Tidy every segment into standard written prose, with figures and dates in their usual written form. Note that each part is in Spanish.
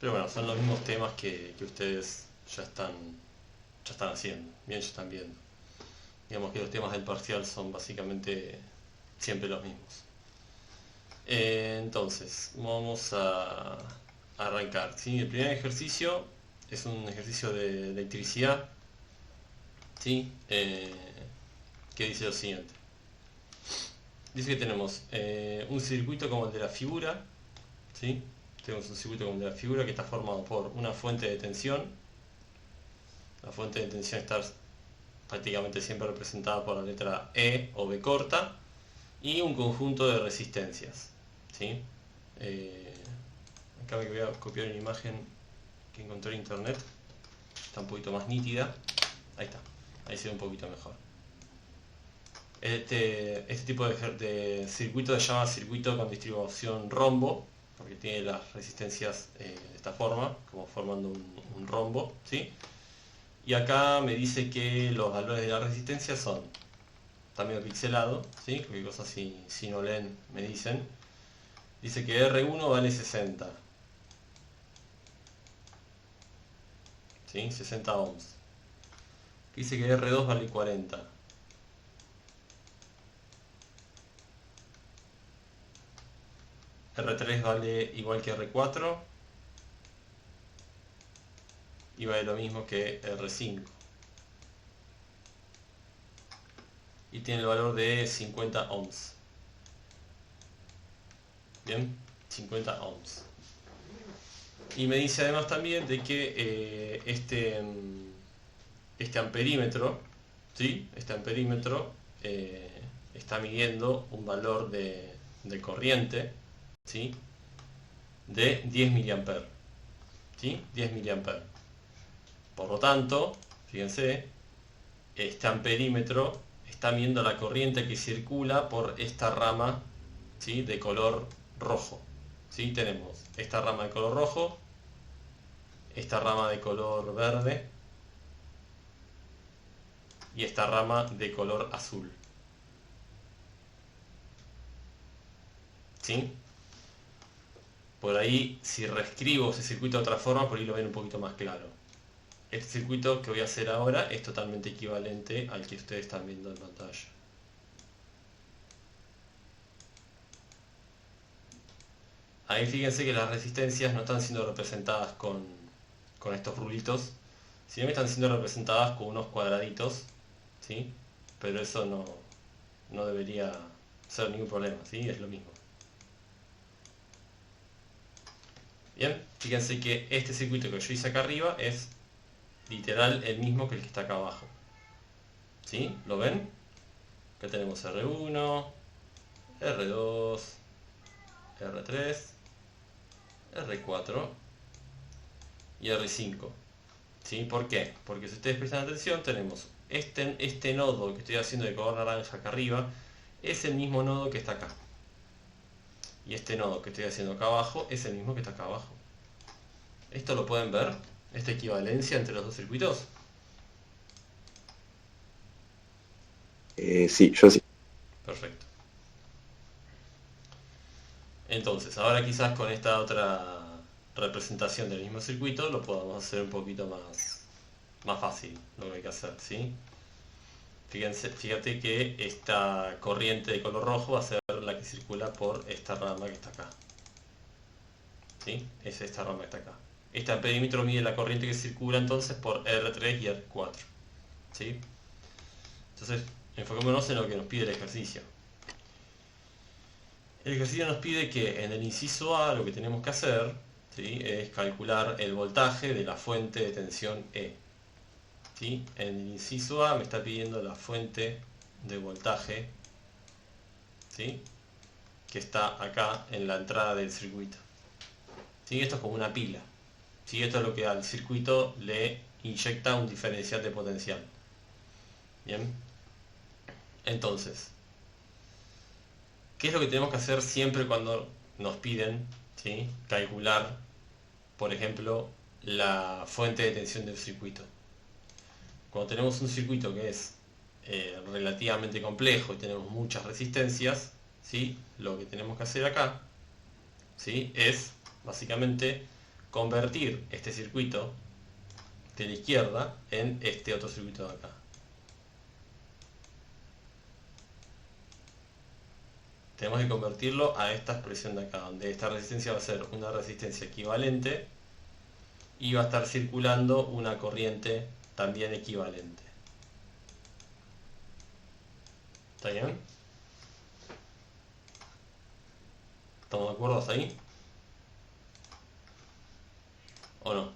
Pero bueno, son los mismos temas que ustedes ya están haciendo, bien, ya están viendo. Digamos que los temas del parcial son básicamente siempre los mismos. Entonces, vamos a arrancar. ¿Sí? El primer ejercicio es un ejercicio de electricidad, ¿sí? Que dice lo siguiente. Dice que tenemos un circuito como el de la figura, ¿sí? Tenemos un circuito como el de la figura que está formado por una fuente de tensión. La fuente de tensión está prácticamente siempre representada por la letra E o B corta y un conjunto de resistencias, ¿sí? Acá voy a copiar una imagen que encontré en internet, está un poquito más nítida. Ahí está, ahí se ve un poquito mejor. Este tipo de circuito se llama circuito con distribución rombo, porque tiene las resistencias de esta forma, como formando un rombo, ¿sí? Y acá me dice que los valores de la resistencia son, también pixelado, ¿sí? Cualquier cosa si no leen me dicen. Dice que R1 vale 60, ¿sí? 60 ohms. Dice que R2 vale 40. R3 vale igual que R4 y vale lo mismo que R5. Y tiene el valor de 50 ohms. Bien, 50 ohms. Y me dice además también de que este amperímetro, ¿sí? Este amperímetro está midiendo un valor de corriente, ¿sí? De 10 mA, ¿sí? 10 mA. Por lo tanto, fíjense, este amperímetro está midiendo la corriente que circula por esta rama, ¿sí? De color rojo, ¿sí? Tenemos esta rama de color rojo, esta rama de color verde y esta rama de color azul, ¿sí? Por ahí, si reescribo ese circuito de otra forma, por ahí lo ven un poquito más claro. Este circuito que voy a hacer ahora es totalmente equivalente al que ustedes están viendo en pantalla. Ahí fíjense que las resistencias no están siendo representadas con estos rulitos, sino que están siendo representadas con unos cuadraditos, ¿sí? Pero eso no debería ser ningún problema, ¿sí? Es lo mismo. Bien, fíjense que este circuito que yo hice acá arriba es literal el mismo que el que está acá abajo, ¿sí? ¿Lo ven? Acá tenemos R1, R2, R3, R4 y R5. ¿Sí? ¿Por qué? Porque si ustedes prestan atención, tenemos este nodo que estoy haciendo de color naranja acá arriba, es el mismo nodo que está acá. Y este nodo que estoy haciendo acá abajo es el mismo que está acá abajo. ¿Esto lo pueden ver? ¿Esta equivalencia entre los dos circuitos? Sí, yo sí. Perfecto. Entonces, ahora quizás con esta otra representación del mismo circuito lo podamos hacer un poquito más fácil lo que hay que hacer, ¿sí? Fíjate que esta corriente de color rojo va a ser la que circula por esta rama que está acá, ¿sí? Es esta rama que está acá. Este amperímetro mide la corriente que circula entonces por R3 y R4, ¿sí? Entonces, enfoquémonos en lo que nos pide el ejercicio. El ejercicio nos pide que en el inciso A lo que tenemos que hacer, ¿sí? Es calcular el voltaje de la fuente de tensión E. ¿Sí? En el inciso A me está pidiendo la fuente de voltaje, ¿sí? Que está acá en la entrada del circuito. ¿Sí? Esto es como una pila, ¿sí? Esto es lo que al circuito le inyecta un diferencial de potencial. Bien, entonces, ¿qué es lo que tenemos que hacer siempre cuando nos piden, ¿sí? Calcular, por ejemplo, la fuente de tensión del circuito? Cuando tenemos un circuito que es relativamente complejo y tenemos muchas resistencias, ¿sí? Lo que tenemos que hacer acá, ¿sí? Es básicamente convertir este circuito de la izquierda en este otro circuito de acá. Tenemos que convertirlo a esta expresión de acá, donde esta resistencia va a ser una resistencia equivalente y va a estar circulando una corriente también equivalente. ¿Está bien? ¿Estamos de acuerdo hasta ahí? ¿O no?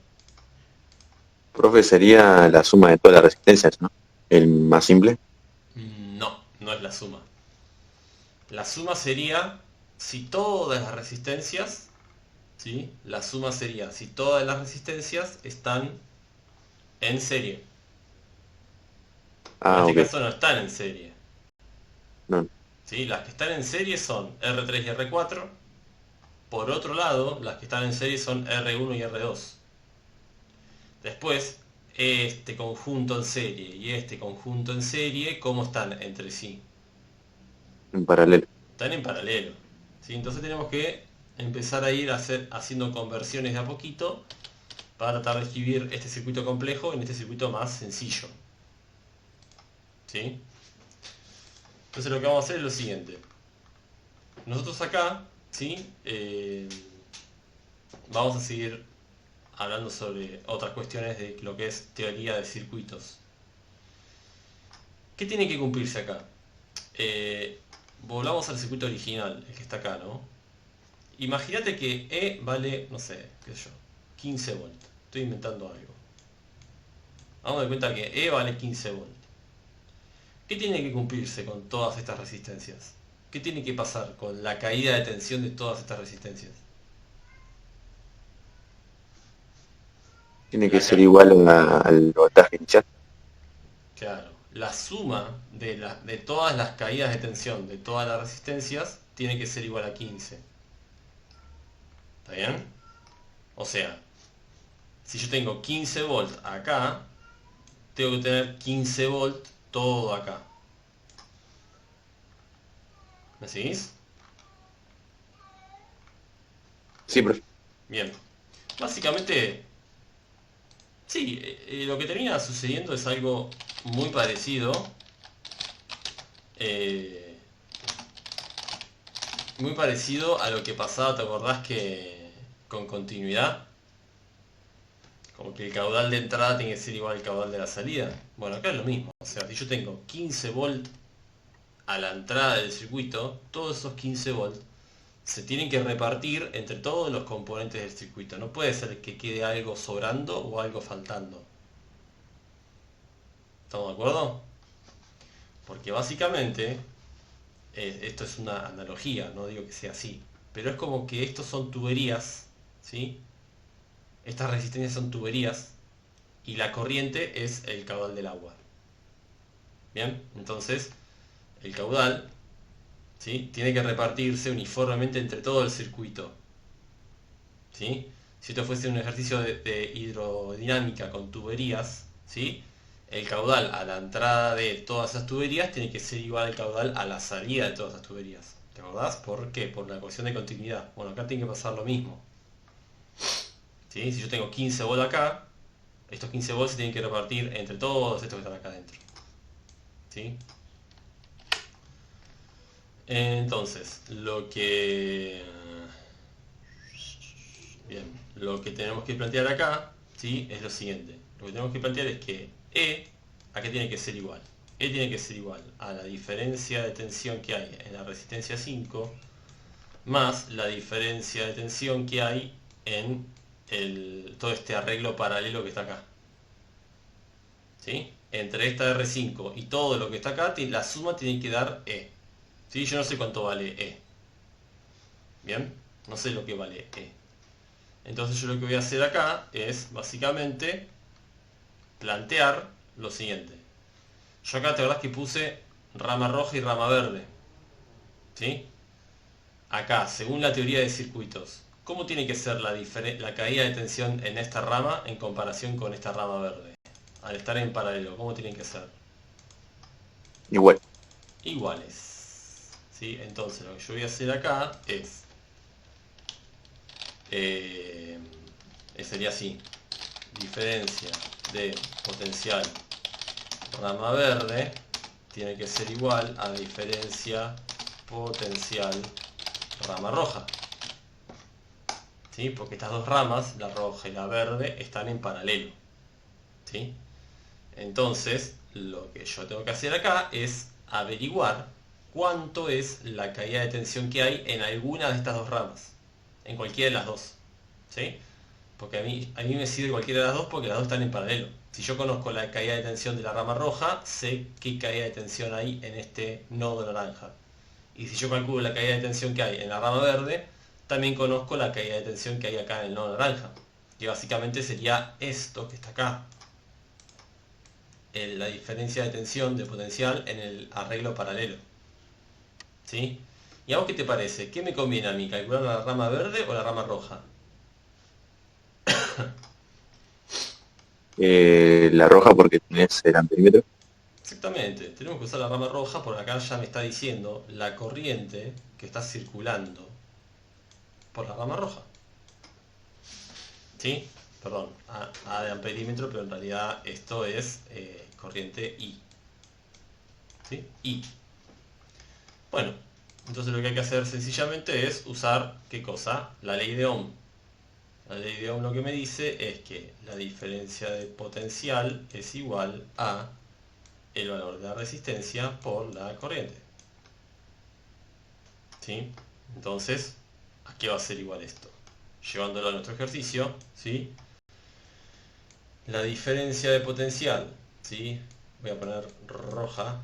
Profe, sería la suma de todas las resistencias, ¿no? El más simple. No, no es la suma. La suma sería si todas las resistencias, ¿sí? La suma sería si todas las resistencias están en serie. Pero en Ah, este ok. caso no están en serie. No. ¿Sí? Las que están en serie son R3 y R4. Por otro lado, las que están en serie son R1 y R2. Después, este conjunto en serie y este conjunto en serie, ¿cómo están entre sí? En paralelo. Están en paralelo. ¿Sí? Entonces tenemos que empezar a ir haciendo conversiones de a poquito para tratar de escribir este circuito complejo en este circuito más sencillo. ¿Sí? Entonces lo que vamos a hacer es lo siguiente. Nosotros acá, ¿sí? Vamos a seguir hablando sobre otras cuestiones de lo que es teoría de circuitos. ¿Qué tiene que cumplirse acá? Volvamos al circuito original, el que está acá, ¿no? Imagínate que E vale, no sé, qué sé yo, 15 volts. Estoy inventando algo. Vamos a dar cuenta que E vale 15 volts. ¿Qué tiene que cumplirse con todas estas resistencias? ¿Qué tiene que pasar con la caída de tensión de todas estas resistencias? Tiene que La ser ca- igual al voltaje inicial. claro, la suma de todas las caídas de tensión de todas las resistencias tiene que ser igual a 15. ¿Está bien? O sea, si yo tengo 15 volts acá, tengo que tener 15 volts todo acá. ¿Me seguís? Sí, profe. Bien. Básicamente, sí, lo que termina sucediendo es algo muy parecido. eh, Muy parecido a lo que pasaba, ¿te acordás que con continuidad? Como que el caudal de entrada tiene que ser igual al caudal de la salida. Bueno, acá es lo mismo. O sea, si yo tengo 15 volts a la entrada del circuito, todos esos 15 volts se tienen que repartir entre todos los componentes del circuito. No puede ser que quede algo sobrando o algo faltando. ¿Estamos de acuerdo? Porque básicamente, esto es una analogía, no digo que sea así, pero es como que estos son tuberías, ¿sí? Estas resistencias son tuberías y la corriente es el caudal del agua. Bien, entonces el caudal, ¿sí? Tiene que repartirse uniformemente entre todo el circuito. ¿Sí? Si esto fuese un ejercicio de hidrodinámica con tuberías, ¿sí? El caudal a la entrada de todas esas tuberías tiene que ser igual al caudal a la salida de todas esas tuberías. ¿Te acordás? ¿Por qué? Por la ecuación de continuidad. Bueno, acá tiene que pasar lo mismo. ¿Sí? Si yo tengo 15 volts acá, estos 15 volts se tienen que repartir entre todos estos que están acá adentro. ¿Sí? Entonces, bien, lo que tenemos que plantear acá, ¿sí? Es lo siguiente. Lo que tenemos que plantear es que E, ¿a qué tiene que ser igual? E tiene que ser igual a la diferencia de tensión que hay en la resistencia 5 más la diferencia de tensión que hay en todo este arreglo paralelo que está acá. ¿Sí? Entre esta R5 y todo lo que está acá, la suma tiene que dar E. ¿Sí? Yo no sé cuánto vale E. ¿Bien? No sé lo que vale E. Entonces yo lo que voy a hacer acá es básicamente plantear lo siguiente. Yo acá te acordás que puse rama roja y rama verde. ¿Sí? Acá, según la teoría de circuitos, ¿cómo tiene que ser la caída de tensión en esta rama en comparación con esta rama verde? Al estar en paralelo, ¿cómo tienen que ser? Igual. Iguales. ¿Sí? Entonces lo que yo voy a hacer acá es... eh, sería así. Diferencia de potencial rama verde tiene que ser igual a diferencia potencial rama roja. ¿Sí? Porque estas dos ramas, la roja y la verde, están en paralelo. ¿Sí? Entonces, lo que yo tengo que hacer acá es averiguar cuánto es la caída de tensión que hay en alguna de estas dos ramas. En cualquiera de las dos. ¿Sí? Porque a mí me sirve cualquiera de las dos porque las dos están en paralelo. Si yo conozco la caída de tensión de la rama roja, sé qué caída de tensión hay en este nodo naranja. Y si yo calculo la caída de tensión que hay en la rama verde, también conozco la caída de tensión que hay acá en el nodo naranja. Que básicamente sería esto que está acá. La diferencia de tensión de potencial en el arreglo paralelo. ¿Sí? ¿Y a vos qué te parece? ¿Qué me conviene a mí? ¿Calcular la rama verde o la rama roja? La roja porque tenés el amperímetro. Exactamente, tenemos que usar la rama roja porque acá ya me está diciendo la corriente que está circulando por la rama roja. ¿Sí? Perdón, A de amperímetro, pero en realidad esto es corriente I. ¿Sí? I. Bueno, entonces lo que hay que hacer sencillamente es usar, ¿qué cosa? La ley de Ohm. La ley de Ohm lo que me dice es que la diferencia de potencial es igual a el valor de la resistencia por la corriente. ¿Sí? Entonces, ¿a qué va a ser igual esto? Llevándolo a nuestro ejercicio, ¿sí? La diferencia de potencial, ¿sí? Voy a poner roja,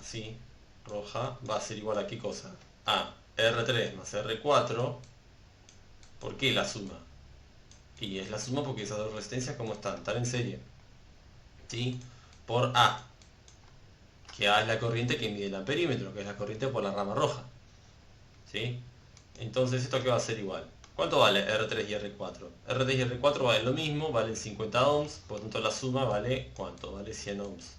así, roja, va a ser igual a ¿qué cosa? A R3 más R4. ¿Por qué la suma? Y es la suma porque esas dos resistencias, ¿cómo están? Están en serie. ¿Sí? Por A, que A es la corriente que mide el amperímetro, que es la corriente por la rama roja. ¿Sí? Entonces, ¿esto qué va a ser igual? ¿Cuánto vale R3 y R4? R3 y R4 valen lo mismo, valen 50 ohms, por lo tanto la suma vale ¿cuánto? Vale 100 ohms.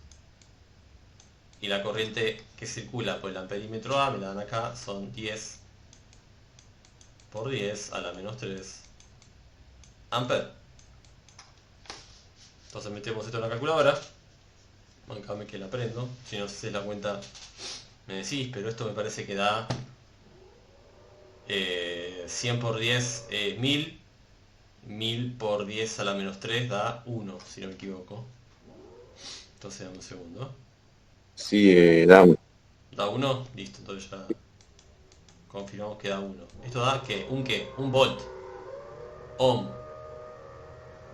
Y la corriente que circula por el amperímetro A, me la dan acá, son 10 por 10 a la menos 3 amperes. Entonces metemos esto en la calculadora. Bancame que la prendo. Si no haces la cuenta me decís, pero esto me parece que da 100 por 10 es 1000. 1000 por 10 a la menos 3 da 1, si no me equivoco. Entonces dame un segundo. Sí, da uno. ¿Da 1? Listo, entonces ya confirmamos que da 1. Esto da ¿qué? ¿Un qué? Un volt. Ohm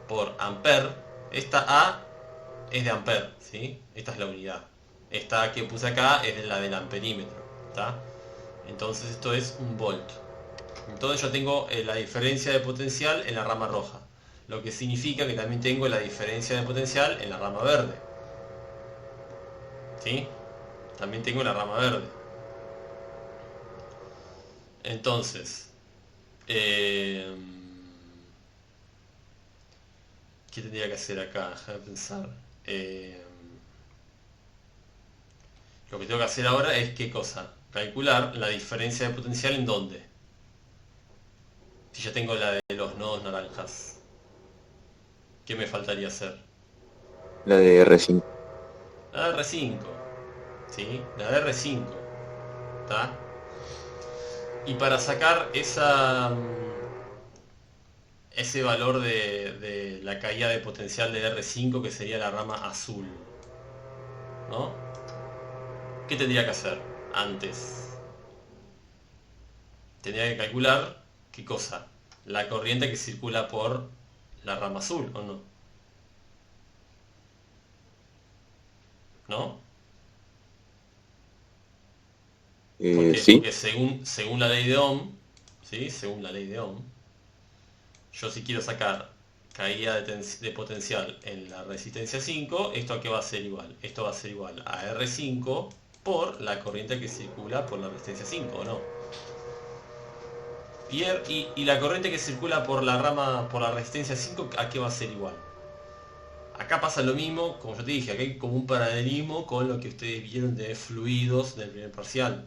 por amper. Esta A es de amper, ¿sí? Esta es la unidad. Esta A que puse acá es la del amperímetro, ¿está? Entonces esto es un volt. Entonces yo tengo la diferencia de potencial en la rama roja. Lo que significa que también tengo la diferencia de potencial en la rama verde. ¿Sí? También tengo la rama verde. Entonces, ¿qué tendría que hacer acá? Déjame pensar. Lo que tengo que hacer ahora es ¿qué cosa? Calcular la diferencia de potencial en dónde. Si ya tengo la de los nodos naranjas, ¿qué me faltaría hacer? La de R5. La de R5, ¿sí? La de R5, ¿está? Y para sacar ese valor de la caída de potencial de R5, que sería la rama azul, ¿no? ¿Qué tendría que hacer antes? Tendría que calcular, ¿qué cosa? La corriente que circula por la rama azul, ¿o no? ¿No? Porque, Sí, porque según la ley de Ohm, ¿sí? Según la ley de Ohm, yo si quiero sacar caída de potencial en la resistencia 5, ¿esto a qué va a ser igual? Esto va a ser igual a R5 por la corriente que circula por la resistencia 5, ¿o no? Y la corriente que circula por la rama, por la resistencia 5, ¿a qué va a ser igual? Acá pasa lo mismo, como yo te dije, acá hay como un paralelismo con lo que ustedes vieron de fluidos del primer parcial.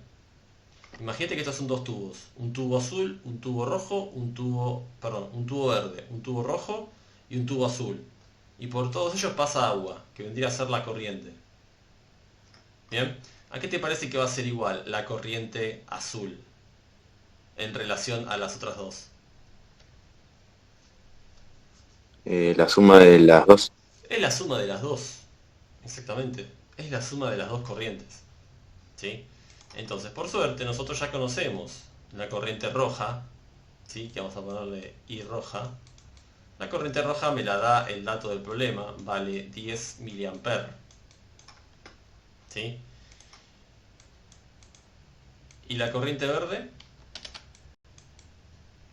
Imagínate que estos son dos tubos. Un tubo azul, un tubo rojo, un tubo verde, un tubo rojo y un tubo azul. Y por todos ellos pasa agua, que vendría a ser la corriente. ¿Bien? ¿A qué te parece que va a ser igual la corriente azul en relación a las otras dos? La suma de las dos. Es la suma de las dos. Exactamente. Es la suma de las dos corrientes. ¿Sí? Entonces, por suerte, nosotros ya conocemos la corriente roja, ¿sí? Que vamos a ponerle I roja. La corriente roja me la da el dato del problema, vale 10 mA. ¿Sí? ¿Y la corriente verde?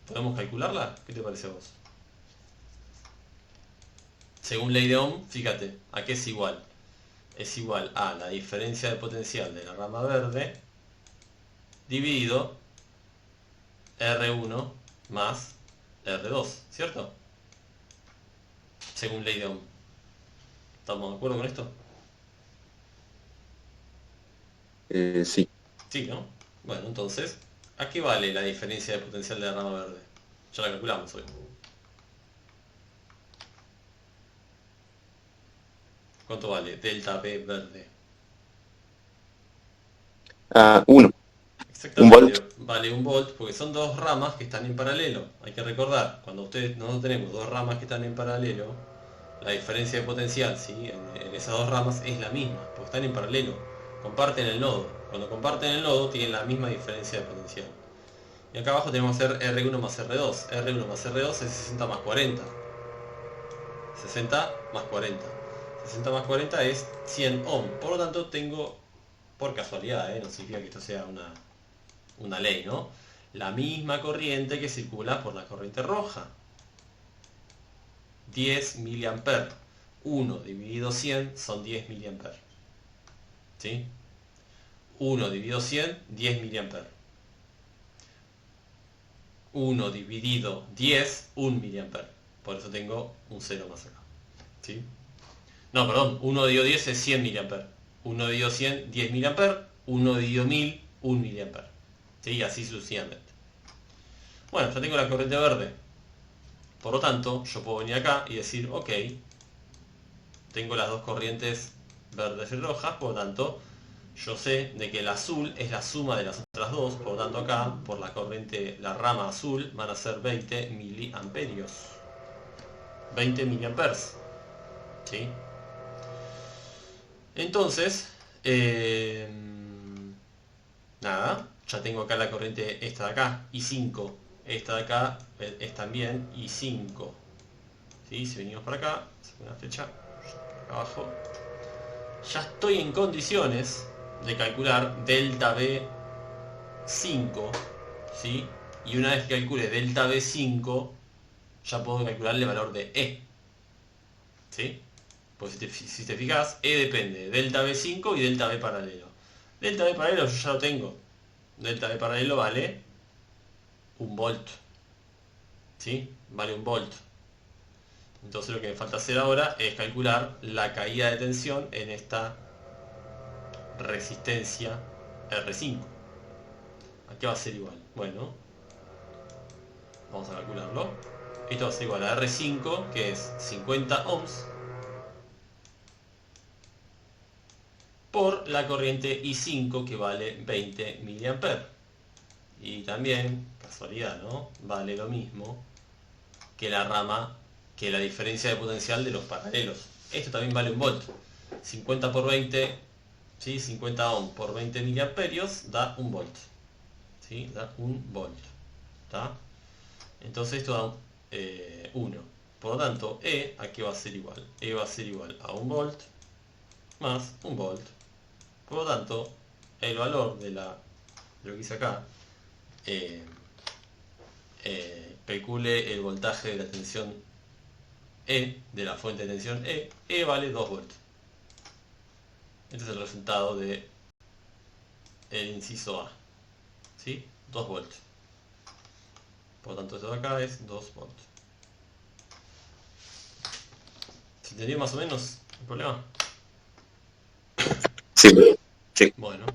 ¿Podemos calcularla? ¿Qué te parece a vos? Según ley de Ohm, fíjate, ¿a qué es igual? Es igual a la diferencia de potencial de la rama verde dividido R1 más R2, ¿cierto? Según ley de Ohm. ¿Estamos de acuerdo con esto? Sí. Sí, ¿no? Bueno, entonces, ¿a qué vale la diferencia de potencial de la rama verde? Ya la calculamos hoy. ¿Cuánto vale delta V verde? 1. Un volt. Exactamente, vale un volt porque son dos ramas que están en paralelo. Hay que recordar, cuando nosotros tenemos dos ramas que están en paralelo, la diferencia de potencial, ¿sí? en esas dos ramas es la misma, porque están en paralelo, comparten el nodo. Cuando comparten el nodo tienen la misma diferencia de potencial. Y acá abajo tenemos que hacer R1 más R2. R1 más R2 es 60 más 40. 60 más 40. 60 más 40 es 100 ohm. Por lo tanto tengo, por casualidad, no significa que esto sea una ley, ¿no? La misma corriente que circula por la corriente roja. 10 mA. 1 dividido 100 son 10 mA. ¿Sí? 1 dividido 100, 10 mA. 1 dividido 10, 1 mA. Por eso tengo un 0 más acá. ¿Sí? No, perdón, 1 dividido 10 es 100 mA. 1 dividido 100, 10 mA. 1 dividido 1000, 1 mA. ¿Sí? Y así sucesivamente. Bueno, ya tengo la corriente verde. Por lo tanto, yo puedo venir acá y decir, ok, tengo las dos corrientes verdes y rojas, por lo tanto, yo sé de que el azul es la suma de las otras dos, por lo tanto acá, por la corriente, la rama azul, van a ser 20 miliamperios. 20 miliamperes. ¿Sí? Entonces, nada, ya tengo acá la corriente esta de acá, I5. Esta de acá es también I5. ¿Sí? Si venimos para acá, saco una flecha, acá abajo. Ya estoy en condiciones de calcular delta V5, ¿sí? Y una vez que calcule delta V5, ya puedo calcular el valor de E, ¿sí? Pues si te fijas, E depende de delta V5 y delta V paralelo. Delta V paralelo yo ya lo tengo. Delta V paralelo vale un volt, ¿sí? Vale un volt. Entonces lo que me falta hacer ahora es calcular la caída de tensión en esta resistencia R5. ¿A qué va a ser igual? Bueno, vamos a calcularlo. Esto va a ser igual a R5, que es 50 ohms, por la corriente I5, que vale 20 mA. Y también, casualidad, ¿no? Vale lo mismo que la rama, que la diferencia de potencial de los paralelos. Esto también vale un volt. 50 por 20, ¿sí? 50 ohms por 20 miliamperios da un volt. ¿Sí? Da un volt. ¿Está? Entonces esto da 1. Por lo tanto, E a qué va a ser igual. E va a ser igual a un volt más un volt. Por lo tanto, el valor de lo que hice acá, eh, calcule el voltaje de la tensión E, de la fuente de tensión E vale 2 volts. Este es el resultado de el inciso A. ¿Sí? 2 volts. Por lo tanto, esto de acá es 2 volts. ¿Se entendió más o menos el problema? Sí. Sí. Bueno.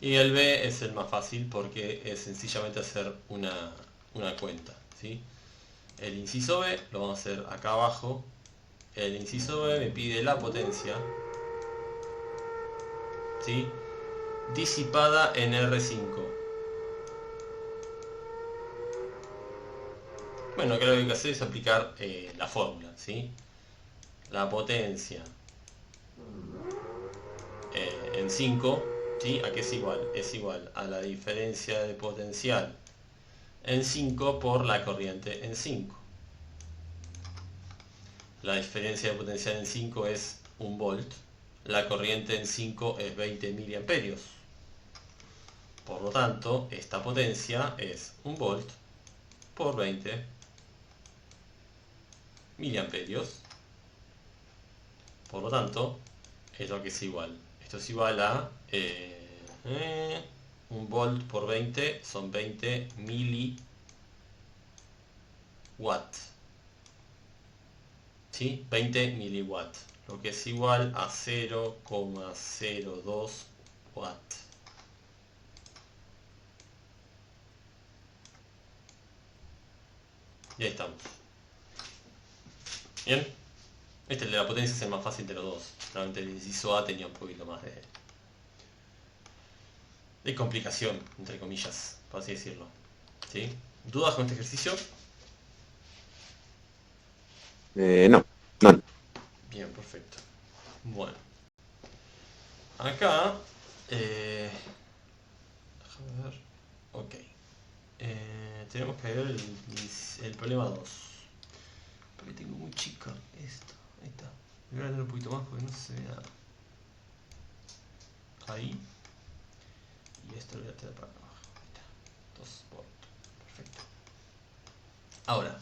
Y el B es el más fácil porque es sencillamente hacer una cuenta, ¿sí? El inciso B lo vamos a hacer acá abajo. El inciso B me pide la potencia, ¿sí?, disipada en R5. Bueno, acá lo que hay que hacer es aplicar la fórmula, ¿sí? La potencia en 5, ¿sí? ¿A qué es igual? Es igual a la diferencia de potencial en 5 por la corriente en 5. La diferencia de potencial en 5 es 1 volt. La corriente en 5 es 20 miliamperios. Por lo tanto, esta potencia es 1 volt por 20 miliamperios. Por lo tanto, es lo que es igual. Esto es igual a 1 volt por 20 son 20 miliwatt. ¿Sí? 20 miliwatt. Lo que es igual a 0,02 watt. Y ahí estamos. Bien. Este, el de la potencia, es el más fácil de los dos. Realmente el inciso A tenía un poquito más de complicación, entre comillas, por así decirlo. ¿Sí? ¿Dudas con este ejercicio? No, no. Bien, perfecto. Bueno. Acá... déjame ver. Ok. Tenemos que ver el problema 2. Porque tengo muy chica esto. Ahí está. Voy a agrandar un poquito más porque no se ve nada. Ahí. Y esto lo voy a tirar para acá abajo. Ahí está. 2 por. Perfecto. Ahora.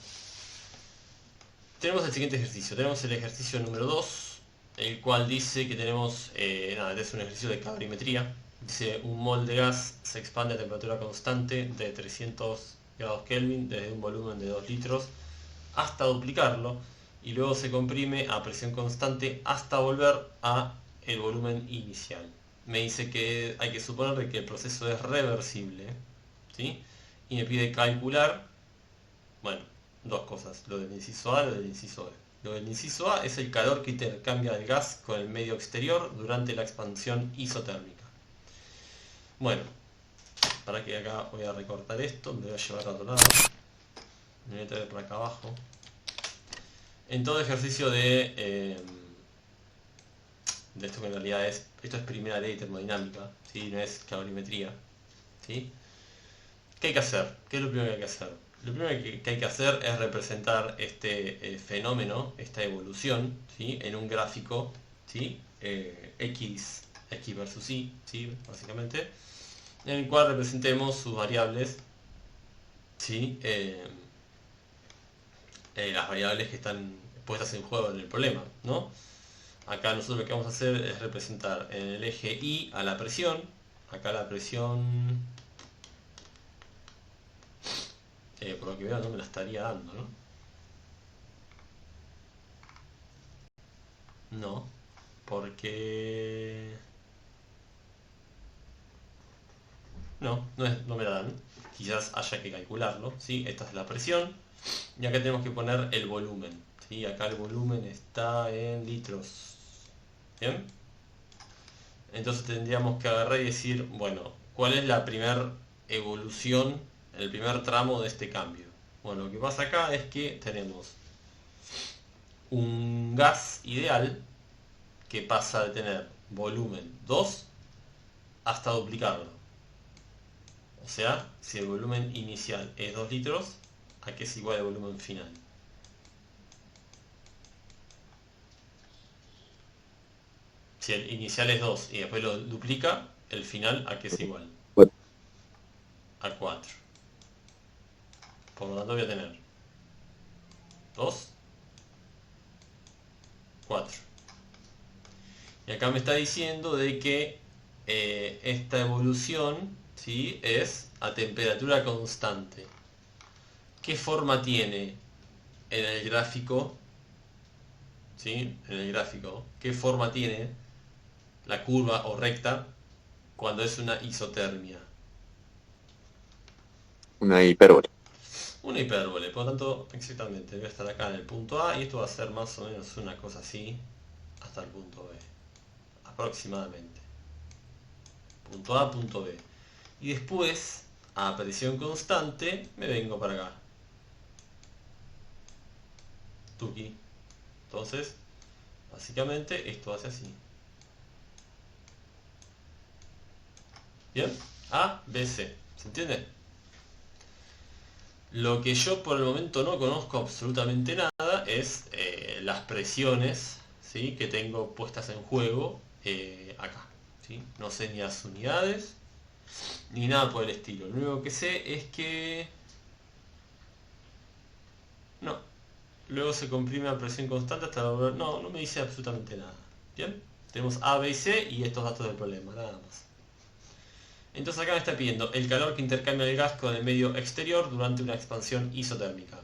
Tenemos el siguiente ejercicio. Tenemos el ejercicio número 2. El cual dice que tenemos... nada, es un ejercicio de calorimetría. Dice, un mol de gas se expande a temperatura constante de 300 grados Kelvin desde un volumen de 2 litros hasta duplicarlo y luego se comprime a presión constante hasta volver a el volumen inicial. Me dice que hay que suponer que el proceso es reversible, ¿sí? Y me pide calcular, bueno, dos cosas, lo del inciso A y lo del inciso B. Lo del inciso A es el calor que intercambia el gas con el medio exterior durante la expansión isotérmica. Bueno, para que acá voy a recortar esto, me voy a llevar a otro lado, me voy a traer por acá abajo. En todo ejercicio de esto, que en realidad esto es primera ley de termodinámica, ¿sí? No es calorimetría, ¿sí? ¿Qué hay que hacer? ¿Qué es lo primero que hay que hacer? Lo primero que hay que hacer es representar este fenómeno, esta evolución, ¿sí?, en un gráfico, ¿sí? X versus Y, ¿sí?, básicamente, en el cual representemos sus variables, ¿sí? Las variables que están puestas en juego en el problema, ¿no? Acá nosotros lo que vamos a hacer es representar en el eje Y a la presión. Acá la presión, por lo que veo, no me la estaría dando, ¿no? No, porque... no me la dan. Quizás haya que calcularlo, ¿sí? Esta es la presión. Y acá tenemos que poner el volumen, ¿sí? Acá el volumen está en litros. ¿Bien? Entonces tendríamos que agarrar y decir, bueno, ¿cuál es la primera evolución, el primer tramo de este cambio? Bueno, lo que pasa acá es que tenemos un gas ideal que pasa de tener volumen 2 hasta duplicarlo. O sea, si el volumen inicial es 2 litros, ¿a qué es igual el volumen final? Si el inicial es 2 y después lo duplica, el final, ¿a qué es igual? Bueno, A 4. Por lo tanto voy a tener 2, 4. Y acá me está diciendo de que esta evolución, ¿sí?, es a temperatura constante. ¿Qué forma tiene en el gráfico? ¿Sí? En el gráfico, ¿qué forma tiene la curva o recta cuando es una isotermia? Una hipérbole. Una hipérbole, por lo tanto, exactamente, voy a estar acá en el punto A y esto va a ser más o menos una cosa así hasta el punto B, aproximadamente. Punto A, punto B. Y después, a presión constante, me vengo para acá. Tuki. Entonces, básicamente esto hace así. ¿Bien? A, B, C. ¿Se entiende? Lo que yo por el momento no conozco absolutamente nada es las presiones, ¿sí?, que tengo puestas en juego acá. ¿Sí? No sé ni las unidades, ni nada por el estilo. Lo único que sé es que... No. Luego se comprime a presión constante hasta volver... No, no me dice absolutamente nada. ¿Bien? Tenemos A, B y C y estos datos del problema, nada más. Entonces acá me está pidiendo el calor que intercambia el gas con el medio exterior durante una expansión isotérmica.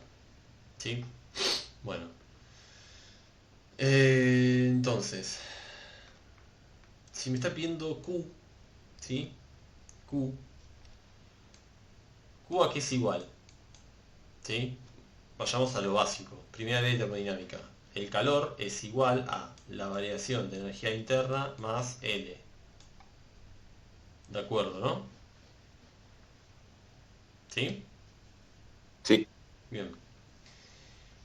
¿Sí? Bueno. Entonces, si me está pidiendo Q, ¿sí? Q. ¿Q a qué es igual? ¿Sí? Vayamos a lo básico. Primera ley de termodinámica. El calor es igual a la variación de energía interna más L. ¿De acuerdo, no? ¿Sí? Sí. Bien.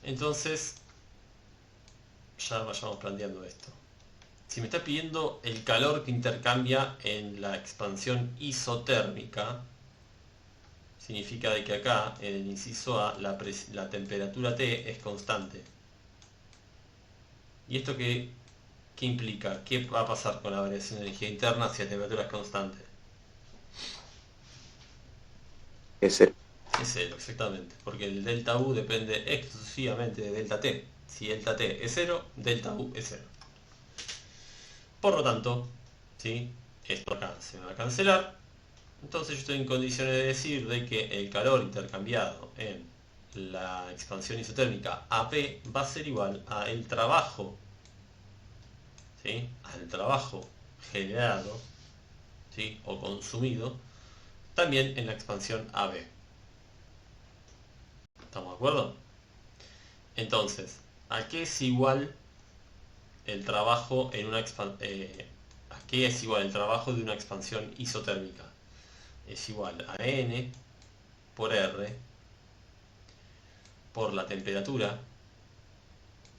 Entonces, ya vayamos planteando esto. Si me está pidiendo el calor que intercambia en la expansión isotérmica, significa de que acá, en el inciso A, la temperatura T es constante. ¿Y esto qué implica? ¿Qué va a pasar con la variación de energía interna si la temperatura es constante? Es cero. Es cero, exactamente, porque el delta U depende exclusivamente de delta T. Si delta T es cero, delta U es cero. Por lo tanto, ¿sí?, esto acá se va a cancelar. Entonces yo estoy en condiciones de decir de que el calor intercambiado en la expansión isotérmica AP va a ser igual a el trabajo, ¿sí?, al trabajo generado, ¿sí?, o consumido también en la expansión AB. ¿Estamos de acuerdo? Entonces, ¿a qué es igual el trabajo en una ¿a qué es igual el trabajo de una expansión isotérmica? Es igual a N por R por la temperatura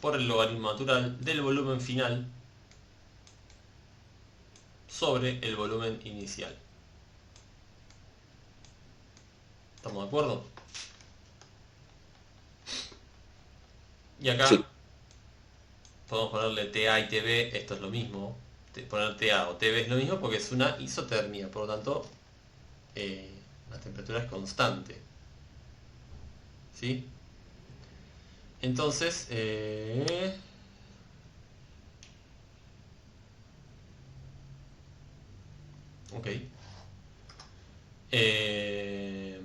por el logaritmo natural del volumen final sobre el volumen inicial. ¿Estamos de acuerdo? Y acá Sí. podemos ponerle TA y TB, esto es lo mismo. Poner TA o TB es lo mismo porque es una isotermia, por lo tanto la temperatura es constante. ¿Sí? Entonces, ok. Eh,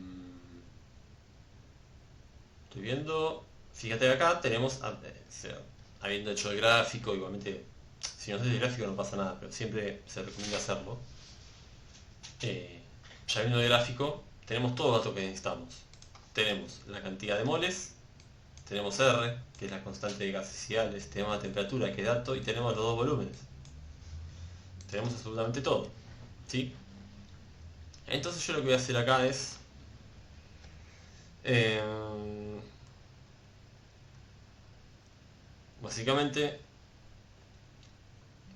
Estoy viendo, fíjate que acá tenemos, habiendo hecho el gráfico, igualmente, si no haces el gráfico no pasa nada, pero siempre se recomienda hacerlo. Ya viendo el gráfico, tenemos todos los datos que necesitamos. Tenemos la cantidad de moles, tenemos R, que es la constante de gases ideales, tenemos la temperatura, que es dato, y tenemos los dos volúmenes. Tenemos absolutamente todo. ¿Sí? Entonces yo lo que voy a hacer acá es... básicamente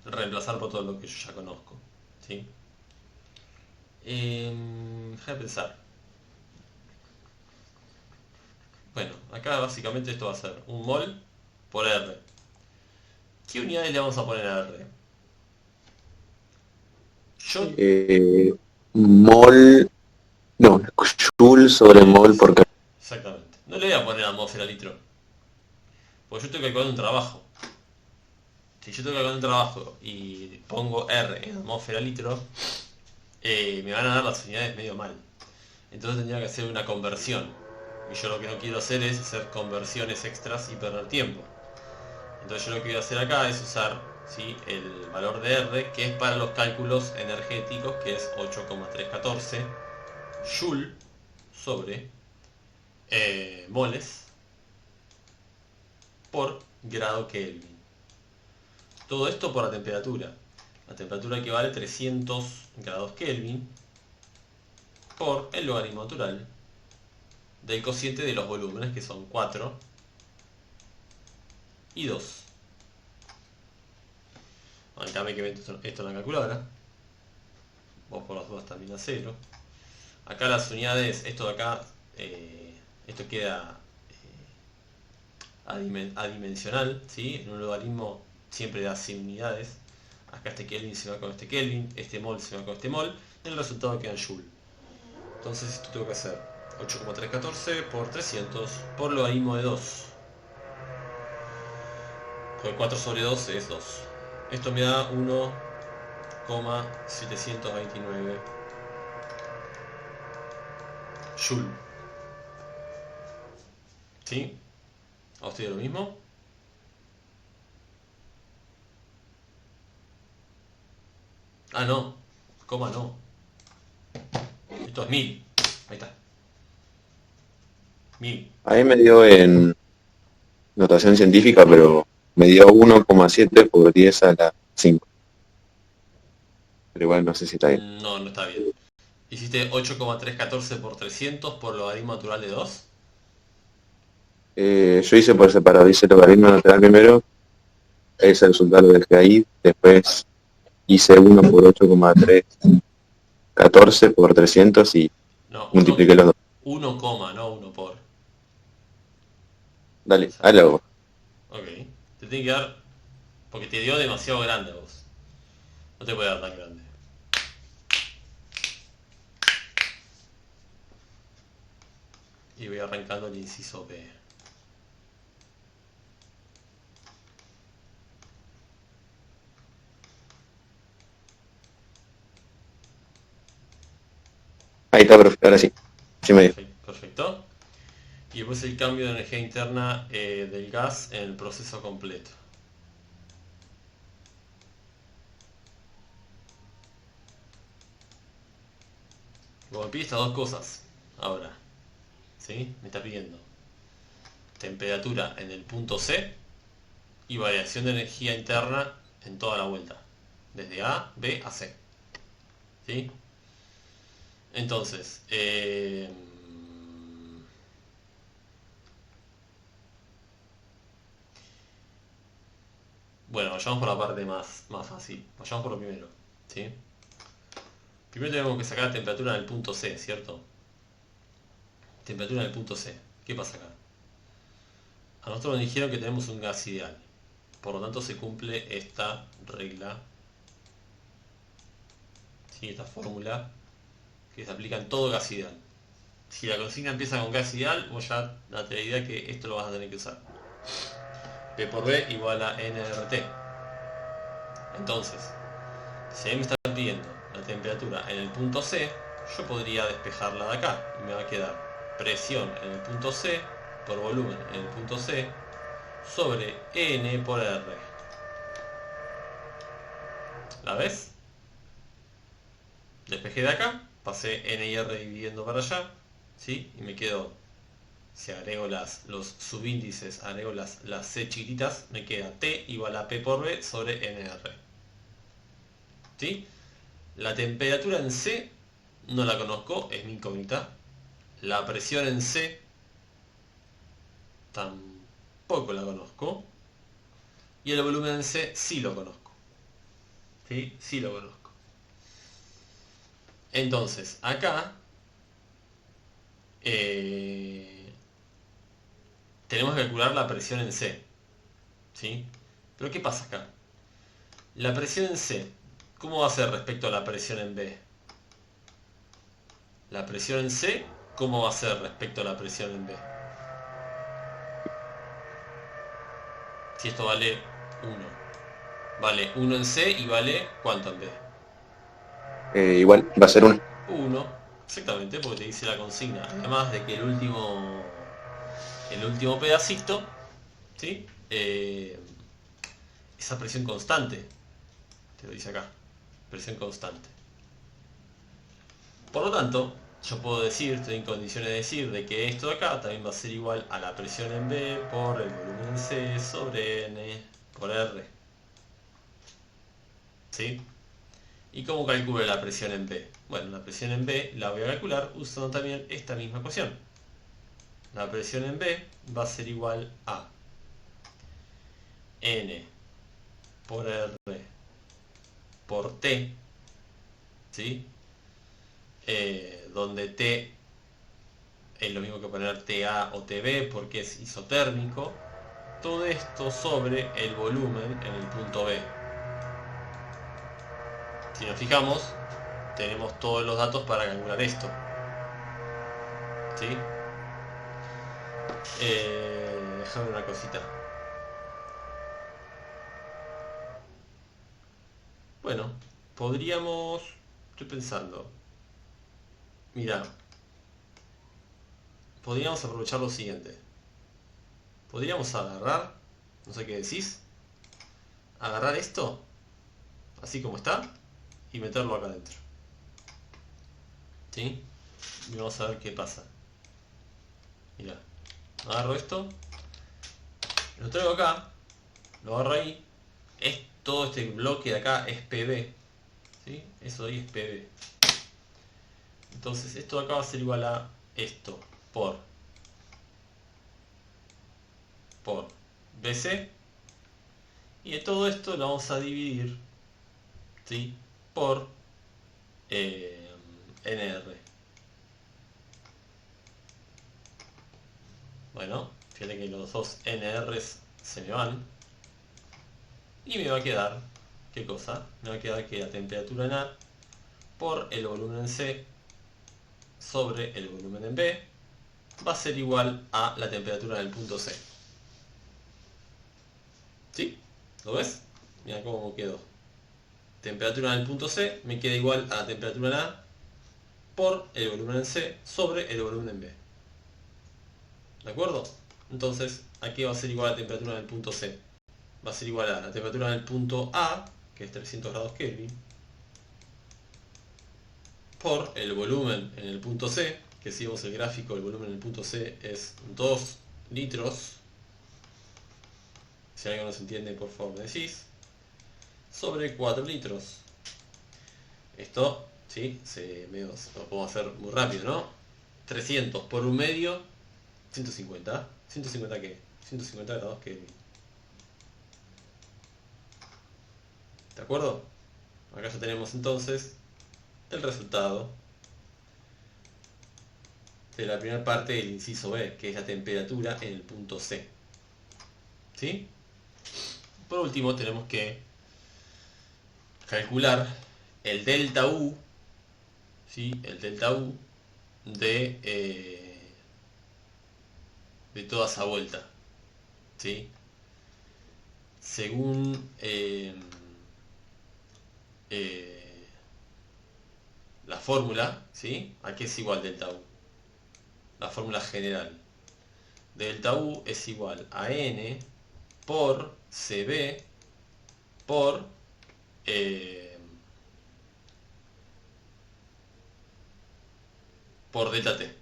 reemplazar por todo lo que yo ya conozco. ¿Sí? Déjame pensar. Bueno, acá básicamente esto va a ser un mol por R. ¿Qué unidades le vamos a poner a R? Yo... Mol. No, Joule sobre mol porque. Exactamente. No le voy a poner atmósfera litro. Porque yo estoy calculando un trabajo. Si yo estoy calculando un trabajo y pongo R en atmósfera litro, me van a dar las unidades medio mal. Entonces tendría que hacer una conversión. Y yo lo que no quiero hacer es hacer conversiones extras y perder tiempo. Entonces yo lo que voy a hacer acá es usar ¿sí? El valor de R, que es para los cálculos energéticos, que es 8,314 Joule sobre moles por grado Kelvin. Todo esto por la temperatura. La temperatura equivale a 300 grados Kelvin por el logaritmo natural del cociente de los volúmenes, que son 4 y 2. Acá me quemé esto en la calculadora. Vos por las dudas también a 0. Acá las unidades, esto de acá, esto queda adimensional, ¿sí? En un logaritmo siempre da 100 unidades. Acá este Kelvin se va con este Kelvin, este mol se va con este mol, y el resultado queda en Joule. Entonces esto tengo que hacer 8,314 por 300 por logaritmo de 2. Porque 4 sobre 2 es 2. Esto me da 1,729 Joule. ¿Sí? ¿A usted lo mismo? Ah, no. Coma no. Esto es 1000. Ahí está. 1000. Ahí me dio en notación científica, pero me dio 1,7 por 10 a la 5. Pero igual no sé si está bien. No, no está bien. Hiciste 8,314 por 300 por logaritmo natural de 2. Yo hice por separado, hice el logaritmo natural primero, es el resultado del GAI, después hice 1 por 8,314 por 300 y No, multipliqué los dos. 1, no 1 por. Dale, Esa. ahí lo hago. Ok. Te tiene que dar. Porque te dio demasiado grande a vos. No te puede dar tan grande. Y voy arrancando el inciso B. Ahí está, perfecto, ahora sí. Sí me dio. Perfecto. Y después el cambio de energía interna del gas en el proceso completo. Como me pide estas dos cosas, ahora, ¿sí? Me está pidiendo temperatura en el punto C y variación de energía interna en toda la vuelta, desde A, B a C. ¿Sí? Entonces, bueno, vayamos por la parte más fácil. Vayamos por lo primero. ¿Sí? Primero tenemos que sacar la temperatura en el punto C, ¿cierto? Temperatura en el punto C. ¿Qué pasa acá? A nosotros nos dijeron que tenemos un gas ideal. Por lo tanto se cumple esta regla, ¿sí? Esta fórmula que se aplica en todo gas ideal. Si la consigna empieza con gas ideal, vos ya date la idea que esto lo vas a tener que usar. P por B igual a nRT. Entonces, si a mí me están pidiendo la temperatura en el punto C, yo podría despejarla de acá y me va a quedar presión en el punto C por volumen en el punto C sobre N por R. ¿La ves? Despejé de acá, pasé N y R dividiendo para allá, ¿sí? Y me quedo, si agrego los subíndices, agrego las C chiquititas, me queda T igual a P por B sobre NR. ¿Sí? La temperatura en C no la conozco, es mi incógnita. La presión en C tampoco la conozco. Y el volumen en C sí lo conozco. ¿Sí? Sí lo conozco. Entonces, acá tenemos que calcular la presión en C. ¿Sí? Pero ¿qué pasa acá? La presión en C, ¿cómo va a ser respecto a la presión en B? La presión en C, ¿cómo va a ser respecto a la presión en B? Si esto vale 1. Vale 1 en C y vale ¿cuánto en B? Igual va a ser 1. 1, exactamente, porque te dice la consigna. Además de que el último pedacito, ¿sí? esa presión constante. Te lo dice acá. Presión constante. Por lo tanto, yo puedo decir, estoy en condiciones de decir, de que esto de acá también va a ser igual a la presión en B por el volumen en C sobre N por R. ¿Sí? ¿Y cómo calculo la presión en B? Bueno, la presión en B la voy a calcular usando también esta misma ecuación. La presión en B va a ser igual a N por R por T, ¿sí? Donde T es lo mismo que poner TA o TB porque es isotérmico. Todo esto sobre el volumen en el punto B. Si nos fijamos, tenemos todos los datos para calcular esto. ¿Sí? Déjame una cosita. Bueno, podríamos... Estoy pensando. Mira, podríamos aprovechar lo siguiente. Podríamos agarrar, no sé qué decís, agarrar esto, así como está, y meterlo acá adentro. ¿Sí? Y vamos a ver qué pasa. Mira, agarro esto, lo traigo acá, lo agarro ahí, todo este bloque de acá es PB, ¿sí? Eso de ahí es PB. Entonces esto de acá va a ser igual a esto, por BC, y de todo esto lo vamos a dividir, ¿sí? Por NR. Bueno, fíjate que los dos NRs se me van. Y me va a quedar, ¿qué cosa? Me va a quedar que la temperatura en A por el volumen en C sobre el volumen en B va a ser igual a la temperatura en el punto C. ¿Sí? ¿Lo ves? Mira cómo quedó. Temperatura en el punto C me queda igual a la temperatura en A por el volumen en C sobre el volumen en B. ¿De acuerdo? Entonces, aquí va a ser igual a la temperatura en el punto C. Va a ser igual a la temperatura en el punto A, que es 300 grados Kelvin, por el volumen en el punto C, que si vemos el gráfico, el volumen en el punto C es 2 litros. Si algo no se entiende, por favor me decís. Sobre 4 litros. Esto, sí, lo puedo hacer muy rápido, ¿no? 300 por un medio, 150. ¿150 qué? 150 grados Kelvin. ¿De acuerdo? Acá ya tenemos entonces el resultado de la primera parte del inciso B, que es la temperatura en el punto C. ¿Sí? Por último tenemos que calcular el delta U, ¿sí? El delta U de toda esa vuelta, ¿sí? Según la fórmula, ¿sí? ¿A qué es igual delta U? La fórmula general. Delta U es igual a N por CB por delta T.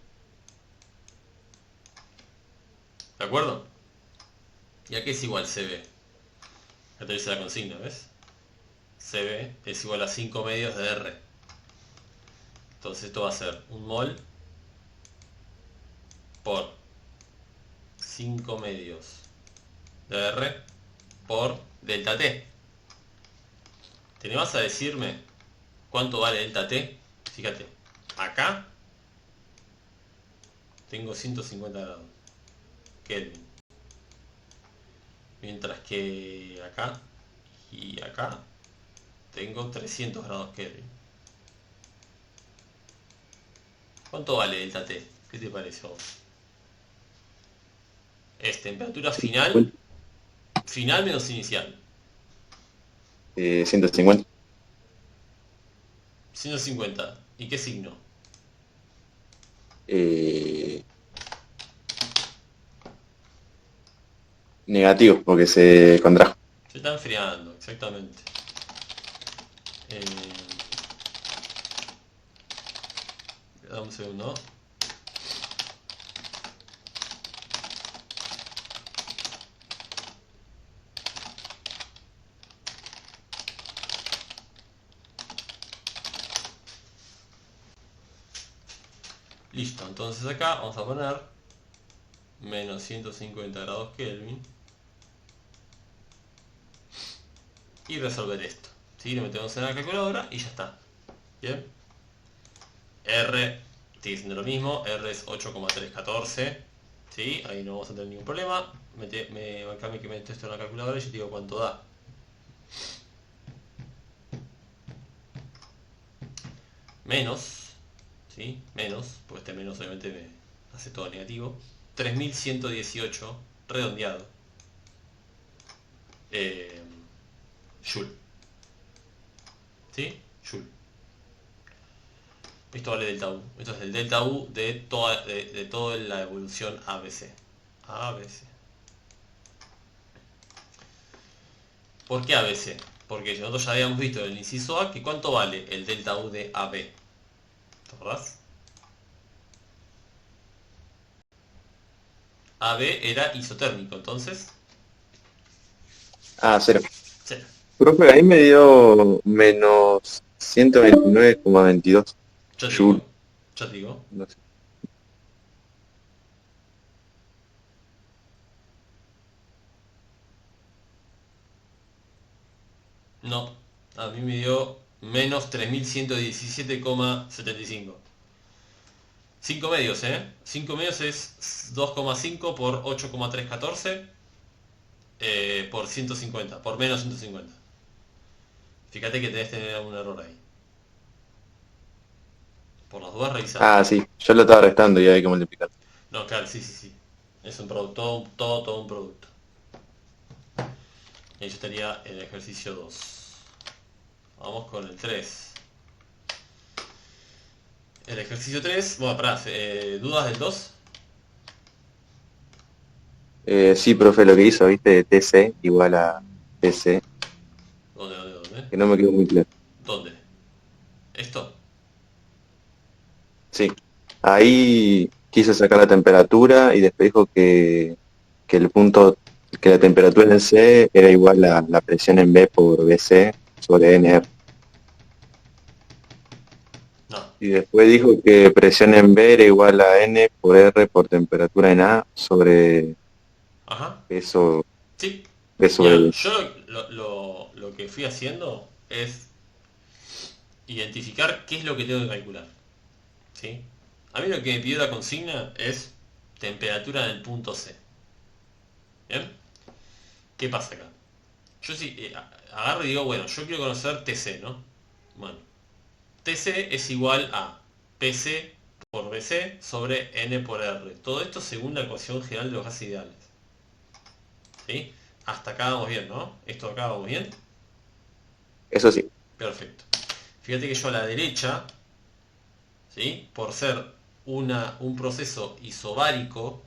¿De acuerdo? ¿Y a qué es igual CB? Ya te dice la consigna, ¿ves? CB es igual a 5 medios de R. Entonces esto va a ser un mol por 5 medios de R por delta T. ¿Te vas a decirme cuánto vale delta T? Fíjate, acá tengo 150 grados Kelvin. Mientras que acá y acá tengo 300 grados Kelvin. ¿Cuánto vale delta T? ¿Qué te parece a vos? Es temperatura final menos inicial. 150. 150. ¿Y qué signo? Negativo, porque se contrajo. Se está enfriando, exactamente. Eh, Dame un segundo. Listo, entonces acá vamos a poner menos 150 grados Kelvin y resolver esto. ¿Sí? Lo metemos en la calculadora y ya está. Bien. R sigue siendo lo mismo, R es 8,314. ¿Sí? Ahí no vamos a tener ningún problema. Acá me meto esto en la calculadora y yo te digo cuánto da. Menos, ¿sí? Menos, pues este menos obviamente me hace todo negativo. 3118 redondeado. Joule. ¿Sí? Joule. Esto vale delta U. Esto es el delta U de toda la evolución ABC. ABC. ¿Por qué ABC? Porque nosotros ya habíamos visto en el inciso A que cuánto vale el delta U de AB. ¿Te acordás? AB era isotérmico, entonces. Ah, cero. Cero. Profe, ahí me dio menos 129,22 Ya te Joule. digo. Ya te digo. No sé. No. A mí me dio menos 3117,75. 5 medios, ¿eh? 5 medios es 2,5 por 8,314 por 150, por menos 150. Fíjate que tenés que tener algún error ahí. Por las dudas revisá. Ah, sí, yo lo estaba restando y hay que multiplicar. No, claro, sí, sí, sí. Es un producto, todo un producto. Y ahí yo estaría en el ejercicio 2. Vamos con el 3. El ejercicio 3, bueno, pará, ¿dudas del 2? Sí, profe, lo que hizo, viste, TC igual a TC, ¿Dónde? que no me quedó muy claro. ¿Dónde? ¿Esto? Sí, ahí quise sacar la temperatura y después dijo que el punto, que la temperatura en C era igual a la presión en B por BC sobre NR. No. Y después dijo que presión en B era igual a N por R por temperatura en A sobre Ajá. peso, Sí. B sobre Mira, B. yo lo que fui haciendo es identificar qué es lo que tengo que calcular. ¿Sí? A mí lo que me pidió la consigna es temperatura en el punto C. ¿Bien? ¿Qué pasa acá? Yo sí agarro y digo, bueno, yo quiero conocer TC, ¿no? Bueno, TC es igual a PC por BC sobre N por R. Todo esto según la ecuación general de los gases ideales. ¿Sí? Hasta acá vamos bien, ¿no? Esto acá vamos bien. Eso sí. Perfecto. Fíjate que yo a la derecha, ¿sí? Por ser un proceso isobárico,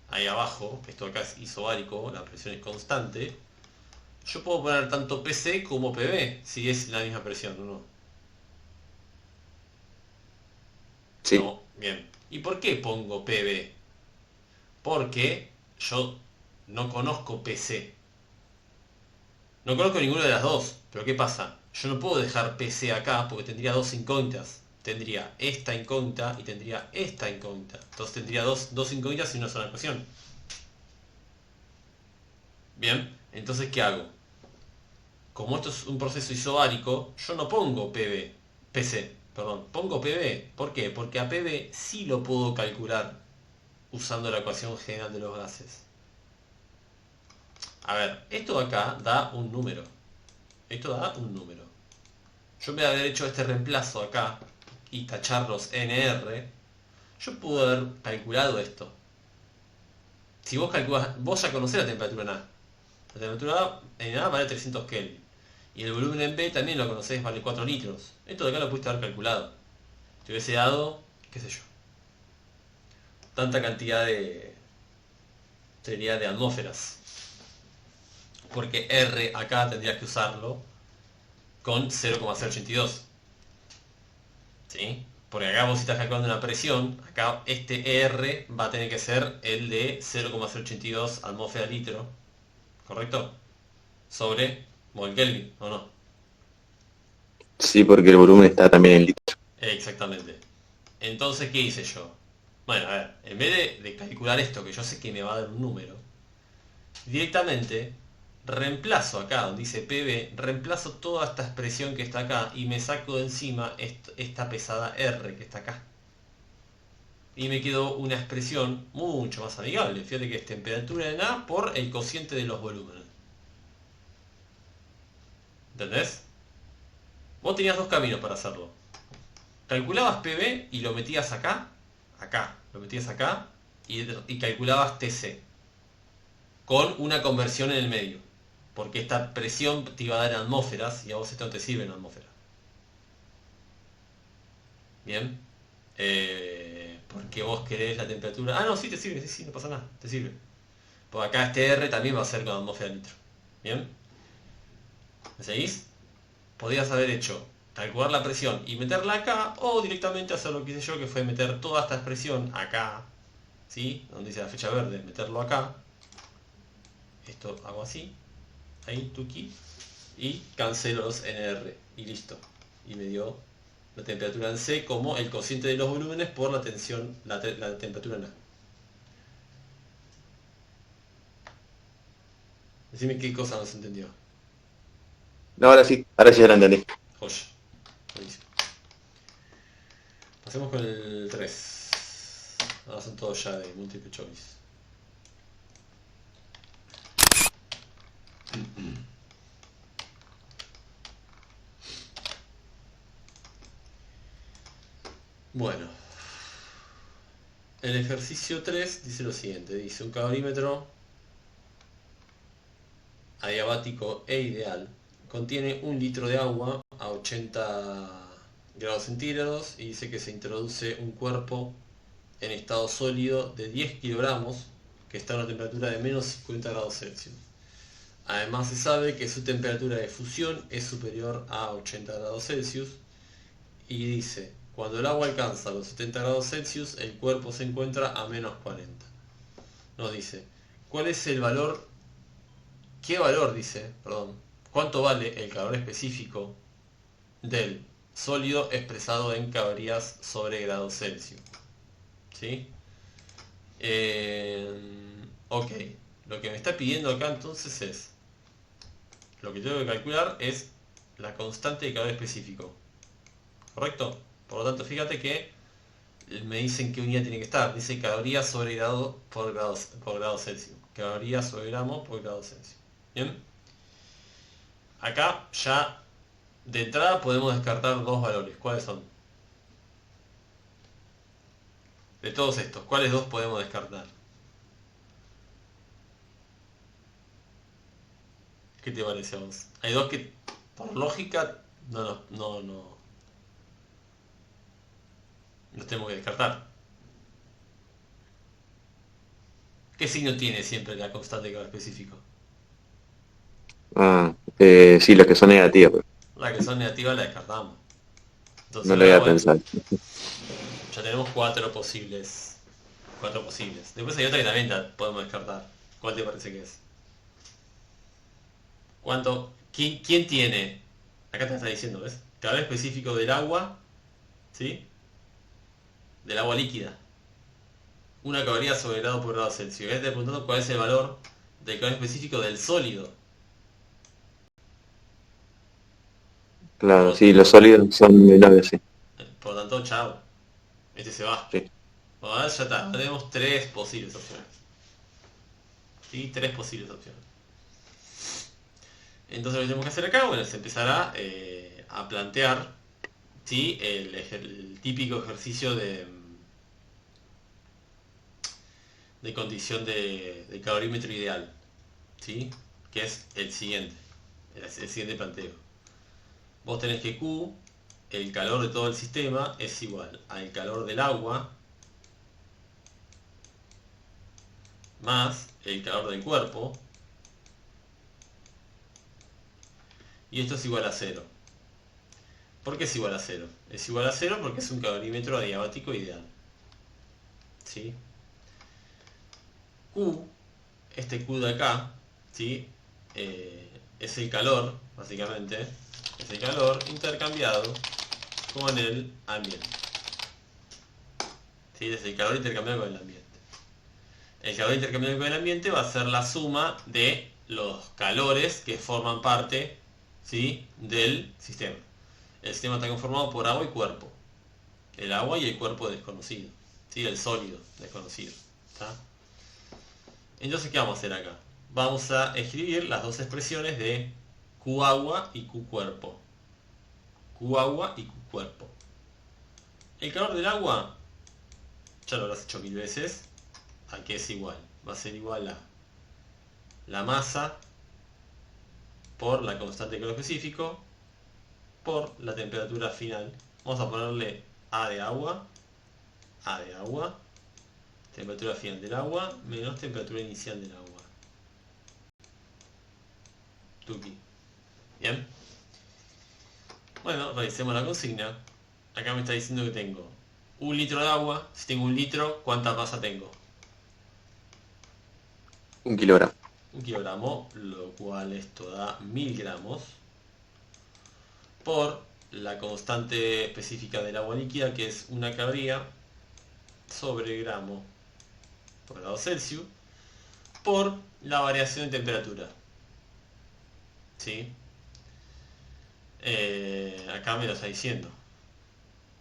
ahí abajo, esto acá es isobárico, la presión es constante, yo puedo poner tanto PC como PB, si es la misma presión, ¿o no? Sí, No, bien. ¿Y por qué pongo PB? Porque yo no conozco PC. No conozco ninguna de las dos, pero ¿qué pasa? Yo no puedo dejar PC acá porque tendría dos incógnitas. Tendría esta incógnita y tendría esta incógnita. Entonces tendría dos incógnitas y una sola ecuación. Bien, entonces ¿qué hago? Como esto es un proceso isobárico, yo no pongo PC, perdón, pongo PB. ¿Por qué? Porque a PB sí lo puedo calcular usando la ecuación general de los gases. A ver, esto de acá da un número. Esto da un número. Yo en vez de haber hecho este reemplazo acá y tachar los NR, yo pude haber calculado esto. Si vos calculas, vos ya conocés la temperatura en A. La temperatura en A vale 300 Kelvin. Y el volumen en B también lo conocés, vale 4 litros. Esto de acá lo pudiste haber calculado. Te hubiese dado, qué sé yo, tanta cantidad de, sería de atmósferas. Porque R acá tendrías que usarlo con 0,082. ¿Sí? Porque acá vos si estás calculando una presión, acá este R va a tener que ser el de 0,082 atmósfera litro, ¿correcto? Sobre mol Kelvin, ¿o no? Sí, porque el volumen está también en litros. Exactamente. Entonces, ¿qué hice yo? Bueno, a ver, en vez de calcular esto, que yo sé que me va a dar un número, directamente reemplazo acá donde dice PB, reemplazo toda esta expresión que está acá y me saco de encima esta pesada R que está acá. Y me quedó una expresión mucho más amigable. Fíjate que es temperatura en A por el cociente de los volúmenes. ¿Entendés? Vos tenías dos caminos para hacerlo. Calculabas PB y lo metías acá, lo metías acá y calculabas TC con una conversión en el medio. Porque esta presión te iba a dar en atmósferas y a vos esto no te sirve en atmósferas. Bien. Porque vos querés la temperatura. Ah, no, sí te sirve, sí, sí, no pasa nada, te sirve. Porque acá este R también va a ser con atmósfera litro. Bien. ¿Me seguís? Podías haber hecho calcular la presión y meterla acá, o directamente hacer lo que hice yo, que fue meter toda esta expresión acá, ¿sí? Donde dice la flecha verde, meterlo acá. Esto hago así, ahí, tuki, y cancelo los NR, y listo. Y me dio la temperatura en C como el cociente de los volúmenes por la tensión, la temperatura en A. Decime qué cosa no se entendió. No, ahora sí ya lo entendí. Joya. Buenísimo. Pasemos con el 3. Ahora son todos ya de multiple choice. Bueno, el ejercicio 3 dice lo siguiente. Dice un calorímetro adiabático e ideal contiene 1 litro de agua a 80 grados centígrados y dice que se introduce un cuerpo en estado sólido de 10 kilogramos que está a una temperatura de menos 50 grados Celsius. Además se sabe que su temperatura de fusión es superior a 80 grados Celsius y dice, cuando el agua alcanza los 70 grados Celsius el cuerpo se encuentra a menos 40. Nos dice, ¿cuál es el valor? ¿Qué valor dice? Perdón. ¿Cuánto vale el calor específico del sólido expresado en calorías sobre grados Celsius? ¿Sí? Ok, lo que me está pidiendo acá entonces es, lo que tengo que calcular es la constante de calor específico, ¿correcto? Por lo tanto, fíjate que me dicen qué unidad tiene que estar, dice calorías sobre grado por grado Celsius, calorías sobre gramo por grado Celsius. Bien, acá ya de entrada podemos descartar dos valores, ¿cuáles son? De todos estos, ¿cuáles dos podemos descartar? ¿Qué te parece a vos? Hay dos que, por lógica, los tenemos que descartar. ¿Qué signo tiene siempre la constante de calor específico? Ah, sí, los que son negativos, La que son negativas la descartamos. Entonces no lo ahora, había bueno, pensado. ya tenemos cuatro posibles. Cuatro posibles. Después hay otra que también la podemos descartar. ¿Cuál te parece que es? ¿Cuánto? ¿Quién tiene? Acá te está diciendo, ¿ves? Calor específico del agua, ¿sí? Del agua líquida. Una caloría sobre grado por grado Celsius. Acá te está preguntando cuál es el valor del calor específico del sólido. Claro, Por, sí, los sólidos son menores, sí. por lo tanto, chao. Este se va. Sí. Bueno, ahora ya está. Tenemos tres posibles opciones. ¿Sí? Tres posibles opciones. Entonces lo que tenemos que hacer acá, bueno, es empezar a plantear, ¿sí? El típico ejercicio de condición de calorímetro ideal, ¿sí? Que es el siguiente planteo. Vos tenés que Q, el calor de todo el sistema, es igual al calor del agua más el calor del cuerpo y esto es igual a 0. ¿Por qué es igual a 0? Es igual a 0 porque es un calorímetro adiabático ideal. ¿Sí? Q, este Q de acá, ¿sí? Es el calor, básicamente. Es el calor intercambiado con el ambiente. ¿Sí? Es el calor intercambiado con el ambiente. El calor intercambiado con el ambiente va a ser la suma de los calores que forman parte, ¿sí?, del sistema. El sistema está conformado por agua y cuerpo. El agua y el cuerpo desconocido. ¿Sí? El sólido desconocido. ¿Está? Entonces, ¿qué vamos a hacer acá? Vamos a escribir las dos expresiones de Q agua y Q cuerpo. Q agua y Q cuerpo. El calor del agua, ya lo habrás hecho 1000 veces, ¿a qué es igual? Va a ser igual a la masa por la constante de calor específico por la temperatura final. Vamos a ponerle A de agua, temperatura final del agua, menos temperatura inicial del agua. Tuki. ¿Bien? Bueno, revisemos la consigna. Acá me está diciendo que tengo 1 litro de agua. Si tengo 1 litro, ¿cuánta masa tengo? 1 kilogramo. 1 kilogramo, lo cual esto da 1000 gramos por la constante específica del agua líquida, que es 1 caloría sobre gramo por grado Celsius, por la variación de temperatura. ¿Sí? Acá me lo está diciendo.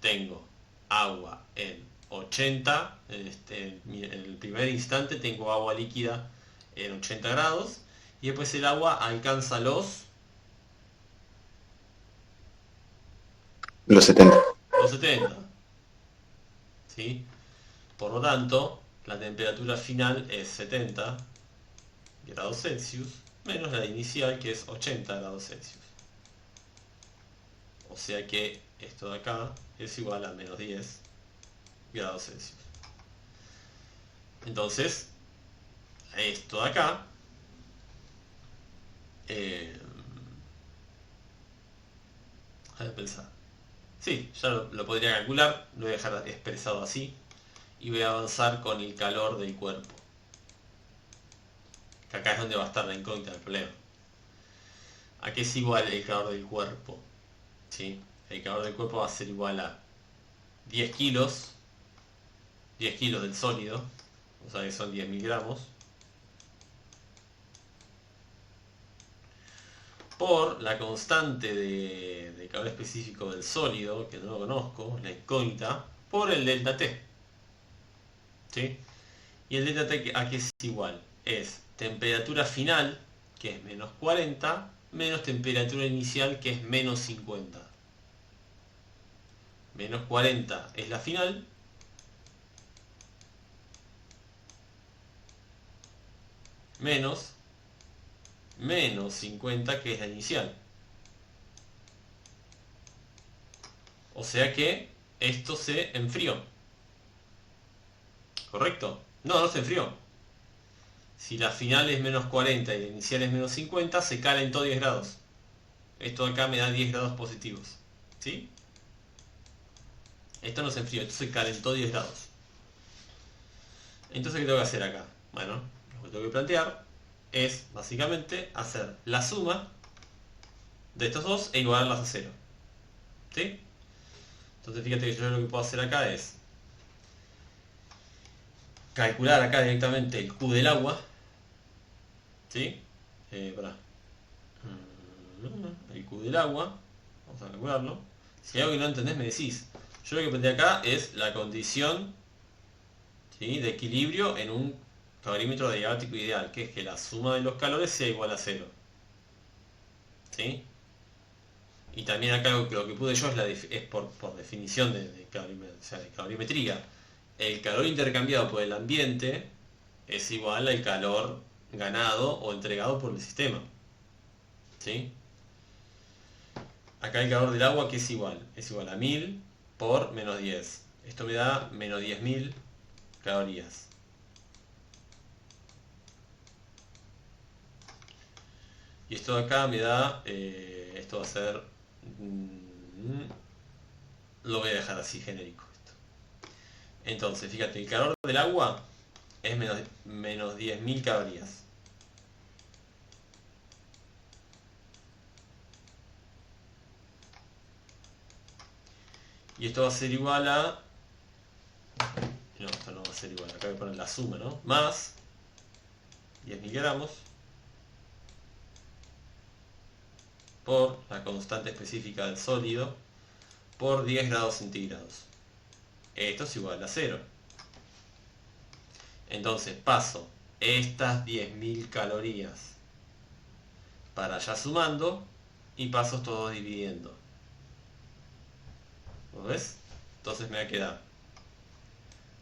Tengo agua en 80, en el primer instante tengo agua líquida en 80 grados, y después el agua alcanza los 70. 70. ¿Sí? Por lo tanto, la temperatura final es 70 grados Celsius menos la inicial, que es 80 grados Celsius. O sea que esto de acá es igual a menos 10 grados Celsius. Entonces, esto de acá a ver, pensar. Sí, ya lo podría calcular, lo voy a dejar expresado así y voy a avanzar con el calor del cuerpo. Que acá es donde va a estar la incógnita del problema. ¿A qué es igual el calor del cuerpo? ¿Sí? El calor del cuerpo va a ser igual a 10 kilos del sólido, o sea que son 10.000 gramos, por la constante de calor específico del sólido, que no lo conozco, la incógnita, por el delta T. ¿Sí? Y el delta T, ¿a qué es igual? Es temperatura final, que es menos 40, menos temperatura inicial, que es menos 50. Menos 40 es la final, menos 50, que es la inicial. O sea que esto se enfrió. ¿Correcto? No, no se enfrió. Si la final es menos 40 y la inicial es menos 50, se calentó 10 grados. Esto acá me da 10 grados positivos. ¿Sí? Esto no se enfrió, esto se calentó 10 grados. Entonces, ¿qué tengo que hacer acá? Bueno, lo que tengo que plantear es básicamente hacer la suma de estos dos e igualarlas a 0. ¿Sí? Entonces fíjate que yo lo que puedo hacer acá es calcular acá directamente el Q del agua. ¿Sí? Pará. El Q del agua. Vamos a calcularlo. Si hay algo que no entendés me decís. Yo lo que planteé acá es la condición, ¿sí?, de equilibrio en un calorímetro adiabático ideal, que es que la suma de los calores sea igual a 0. ¿Sí? Y también acá lo que puse yo es por definición de calorimetría. El calor intercambiado por el ambiente es igual al calor ganado o entregado por el sistema. ¿Sí? Acá el calor del agua, que es igual a 1000 por menos 10. Esto me da menos 10.000 calorías. Y esto de acá me da, esto esto va a ser... lo voy a dejar así genérico esto. Entonces, fíjate, el calor del agua es menos 10.000 calorías. Y esto va a ser igual a... No, esto no va a ser igual, acá voy a poner la suma, ¿no? Más 10.000 gramos por la constante específica del sólido por 10 grados centígrados. Esto es igual a 0. Entonces paso estas 10.000 calorías para allá sumando y paso todo dividiendo. ¿Lo ves? Entonces me va a quedar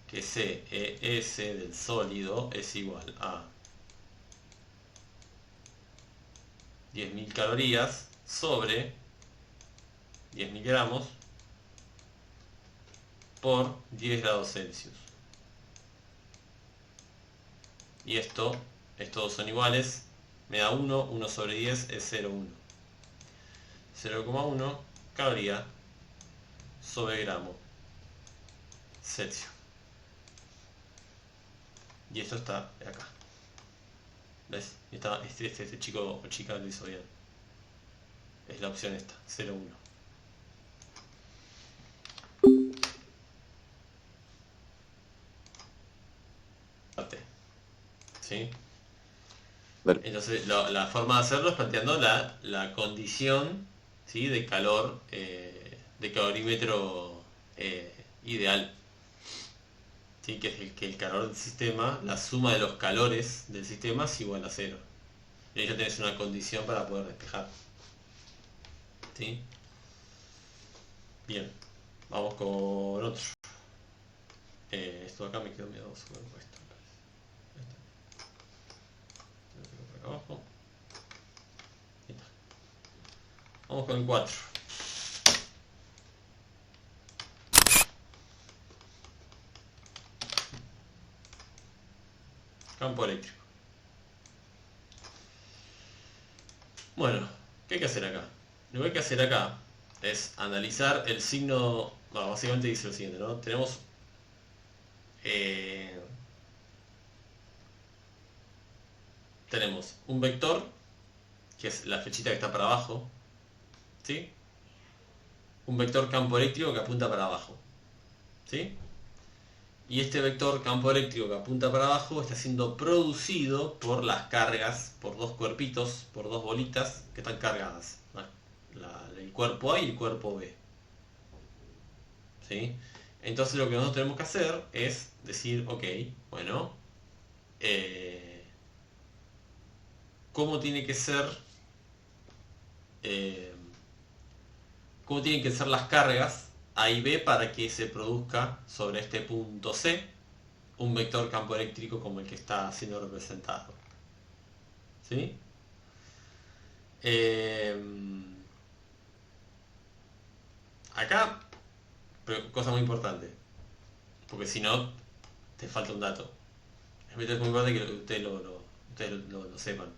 que CES del sólido es igual a 10.000 calorías sobre 10.000 gramos por 10 grados Celsius. Y estos dos son iguales, me da 1, 1 sobre 10 es 0,1. 0,1 caloría sobre gramo Celsius. Y esto está acá. ¿Ves? Este chico o chica lo hizo bien. Es la opción esta, 0,1. ¿Sí? Dale. Entonces la forma de hacerlo es planteando la condición, ¿sí?, de calor, de calorímetro ideal. ¿Sí? Que es que el calor del sistema, la suma de los calores del sistema es igual a 0. Y ahí ya tenés una condición para poder despejar. ¿Sí? Bien, vamos con otro. Esto acá me quedó medio superpuesto. Por acá abajo. Ahí está. Vamos con el 4. Campo eléctrico. Bueno, ¿qué hay que hacer acá? Lo que hay que hacer acá es analizar el signo. Bueno, básicamente dice lo siguiente, ¿no? Tenemos un vector, que es la flechita que está para abajo, ¿sí? Un vector campo eléctrico que apunta para abajo, ¿sí? Y este vector campo eléctrico que apunta para abajo está siendo producido por las cargas, por dos cuerpitos, por dos bolitas que están cargadas. El cuerpo A y el cuerpo B. ¿Sí? Entonces lo que nosotros tenemos que hacer es decir, ok, bueno, ¿cómo tiene que ser? ¿Cómo tienen que ser las cargas A y B para que se produzca sobre este punto C un vector campo eléctrico como el que está siendo representado? ¿Sí? Acá, cosa muy importante, porque si no, te falta un dato. Es muy importante que ustedes lo sepan.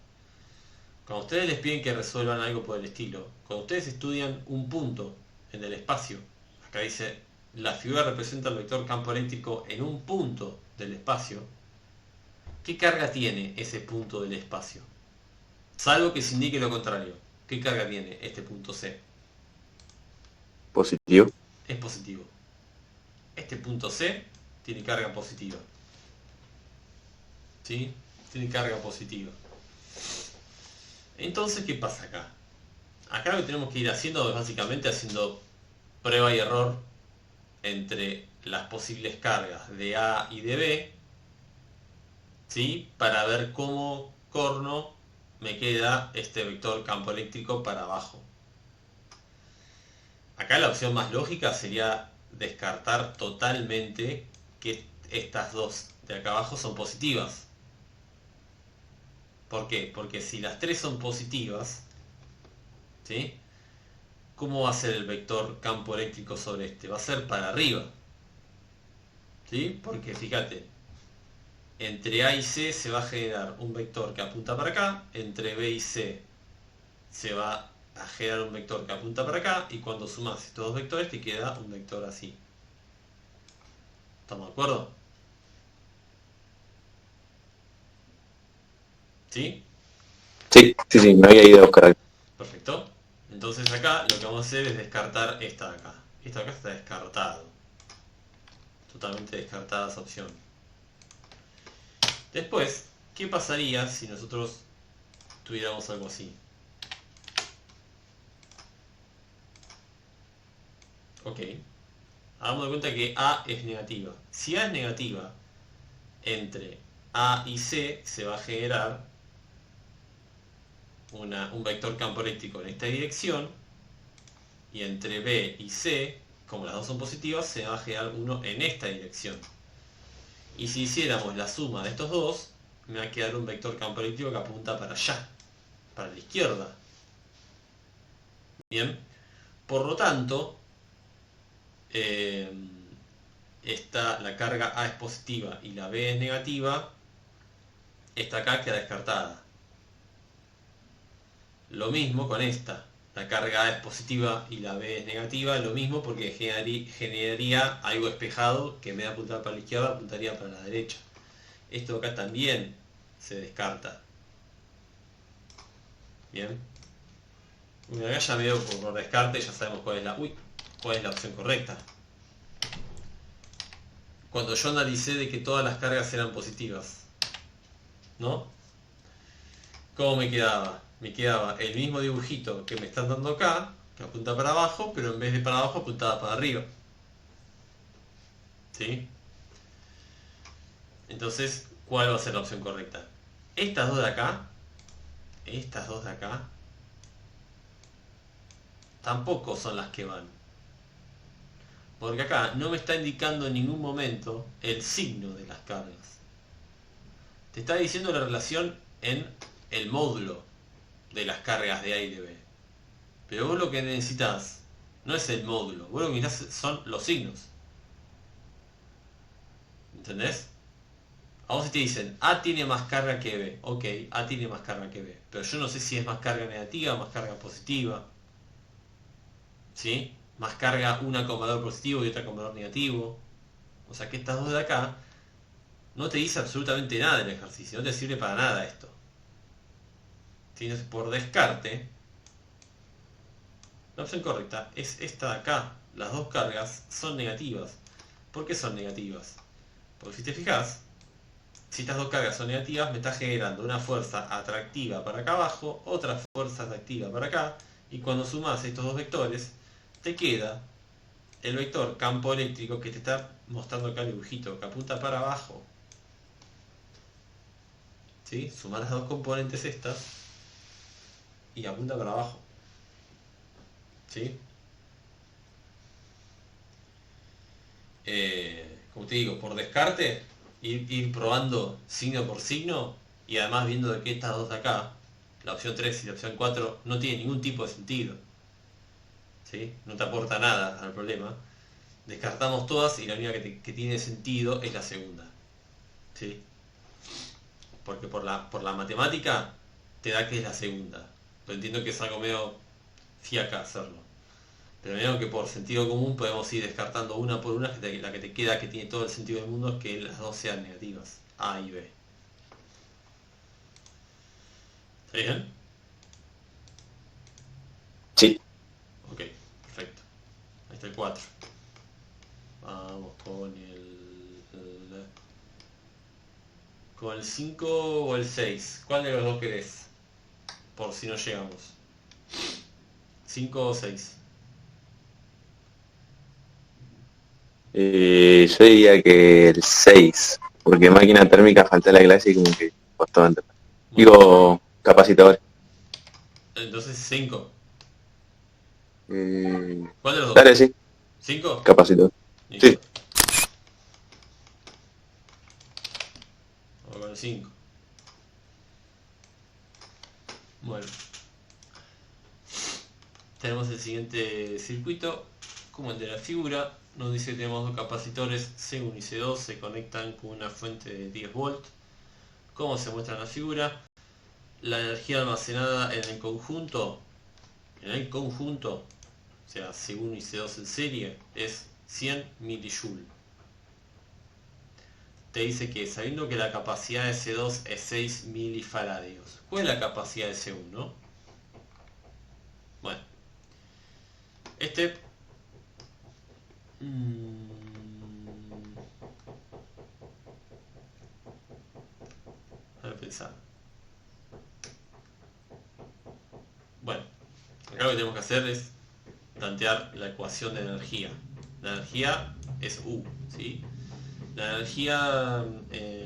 Cuando ustedes les piden que resuelvan algo por el estilo, cuando ustedes estudian un punto en el espacio, acá dice, la figura representa el vector campo eléctrico en un punto del espacio, ¿qué carga tiene ese punto del espacio? Salvo que se indique lo contrario. ¿Qué carga tiene este punto C? Positivo. Es positivo. Este punto C tiene carga positiva. ¿Sí? Tiene carga positiva. Entonces, ¿qué pasa acá? Acá lo que tenemos que ir haciendo es básicamente haciendo prueba y error entre las posibles cargas de A y de B, ¿sí?, para ver cómo corno me queda este vector campo eléctrico para abajo. Acá la opción más lógica sería descartar totalmente que estas dos de acá abajo son positivas. ¿Por qué? Porque si las tres son positivas, ¿sí?, ¿cómo va a ser el vector campo eléctrico sobre este? Va a ser para arriba. ¿Sí? Porque fíjate, entre A y C se va a generar un vector que apunta para acá, entre B y C se va a generar un vector que apunta para acá, y cuando sumas estos dos vectores te queda un vector así. ¿Estamos de acuerdo? ¿Sí? Sí, me había ido a buscar algo. Perfecto. Entonces acá lo que vamos a hacer es descartar esta de acá. Esta de acá está descartado. Totalmente descartada esa opción. Después, ¿qué pasaría si nosotros tuviéramos algo así? Ok. Hagamos de cuenta que A es negativa. Si A es negativa, entre A y C se va a generar un vector campo eléctrico en esta dirección, y entre B y C, como las dos son positivas, se va a generar uno en esta dirección. Y si hiciéramos la suma de estos dos, me va a quedar un vector campo eléctrico que apunta para allá, para la izquierda. Bien, por lo tanto, la carga A es positiva y la B es negativa, esta acá queda descartada. Lo mismo con esta. La carga A es positiva y la B es negativa, lo mismo porque generaría algo despejado que en vez de apuntar para la izquierda, apuntaría para la derecha. Esto acá también se descarta. Bien. Bueno, acá ya veo por descarte, ya sabemos cuál es la opción correcta. Cuando yo analicé de que todas las cargas eran positivas, ¿no? ¿Cómo me quedaba? Me quedaba el mismo dibujito que me están dando acá, que apunta para abajo, pero en vez de para abajo apuntaba para arriba. ¿Sí? Entonces, ¿cuál va a ser la opción correcta? Estas dos de acá, tampoco son las que van. Porque acá no me está indicando en ningún momento el signo de las cargas. Te está diciendo la relación en el módulo de las cargas de A y de B. Pero vos lo que necesitas no es el módulo, vos lo que necesitas son los signos. ¿Entendés? A vos si te dicen A tiene más carga que B, ok, A tiene más carga que B, pero yo no sé si es más carga negativa o más carga positiva. ¿Sí? Más carga una con valor positivo y otra con valor negativo. O sea que estas dos de acá no te dice absolutamente nada del ejercicio, no te sirve para nada esto. ¿Sí? Entonces, por descarte, la opción correcta es esta de acá. Las dos cargas son negativas. ¿Por qué son negativas? Porque si te fijas, si estas dos cargas son negativas, me está generando una fuerza atractiva para acá abajo, otra fuerza atractiva para acá, y cuando sumas estos dos vectores, te queda el vector campo eléctrico que te está mostrando acá el dibujito, que apunta para abajo. ¿Sí? Sumar las dos componentes estas y apunta para abajo. ¿Sí? Como te digo, por descarte, ir probando signo por signo, y además viendo de que estas dos de acá, la opción 3 y la opción 4, no tienen ningún tipo de sentido. ¿Sí? No te aporta nada al problema. Descartamos todas y la única que tiene sentido es la segunda. ¿Sí? Porque por la matemática te da que es la segunda. Pero entiendo que es algo medio fiaca hacerlo. Pero veo que por sentido común podemos ir descartando una por una, la que te queda, que tiene todo el sentido del mundo, es que las dos sean negativas, A y B. ¿Está bien? Sí. Ok, perfecto. Ahí está el 4. Vamos con el 5 o el 6. ¿Cuál de los dos querés? Por si no llegamos. 5 o 6. Yo diría que el 6 porque máquina térmica falta la clase y como que costó entender. Bueno, Digo, capacitador. entonces 5. Eh, ¿Cuál de los dos? Dale, sí, 5. capacitador. Sí. Listo. Vamos con el 5. Bueno, tenemos el siguiente circuito, como el de la figura. Nos dice que tenemos dos capacitores C1 y C2, se conectan con una fuente de 10 volt. ¿Cómo se muestra en la figura? La energía almacenada en el conjunto En el conjunto, o sea, C1 y C2 en serie, es 100 milijoule. Te dice que sabiendo que la capacidad de C2 es 6 milifaradios, ¿cuál es la capacidad de C1? Bueno, este... a ver, pensar. Bueno, acá lo que tenemos que hacer es plantear la ecuación de energía. La energía es U, ¿sí? La energía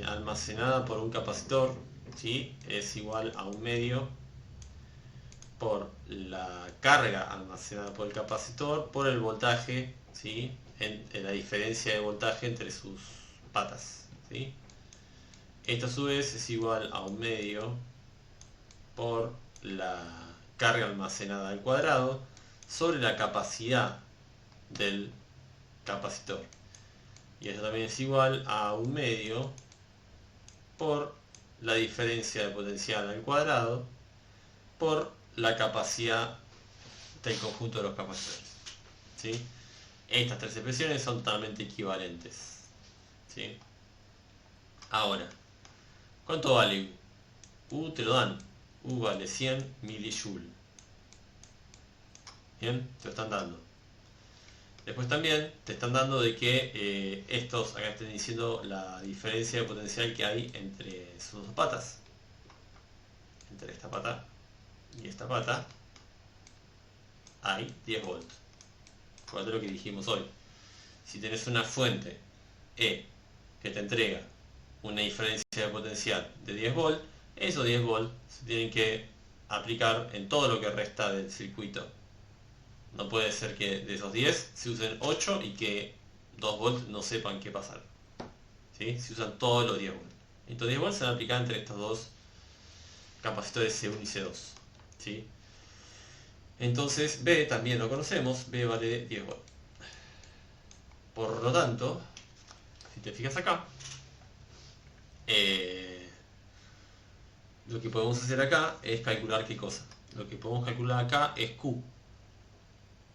almacenada por un capacitor, ¿sí?, es igual a un medio por la carga almacenada por el capacitor por el voltaje, ¿sí?, en la diferencia de voltaje entre sus patas, ¿sí? Esto a su vez es igual a un medio por la carga almacenada al cuadrado sobre la capacidad del capacitor. Y esto también es igual a un medio por la diferencia de potencial al cuadrado por la capacidad del conjunto de los capacitores, ¿sí? Estas tres expresiones son totalmente equivalentes, ¿sí? Ahora, ¿cuánto vale U? U te lo dan. U vale 100 milijoule. Bien, te lo están dando. Después también te están dando de que estos acá estén diciendo la diferencia de potencial que hay entre sus dos patas. Entre esta pata y esta pata hay 10 volts. Acuérdate lo que dijimos hoy. Si tenés una fuente E que te entrega una diferencia de potencial de 10 volts, esos 10 volts se tienen que aplicar en todo lo que resta del circuito. No puede ser que de esos 10 se usen 8 y que 2 volts no sepan qué pasar, ¿sí? Se usan todos los 10 volts. Estos 10 volts se van a aplicar entre estos dos capacitores C1 y C2, ¿sí? Entonces B también lo conocemos, B vale 10 volts. Por lo tanto, si te fijas acá, lo que podemos hacer acá es calcular qué cosa. Lo que podemos calcular acá es Q.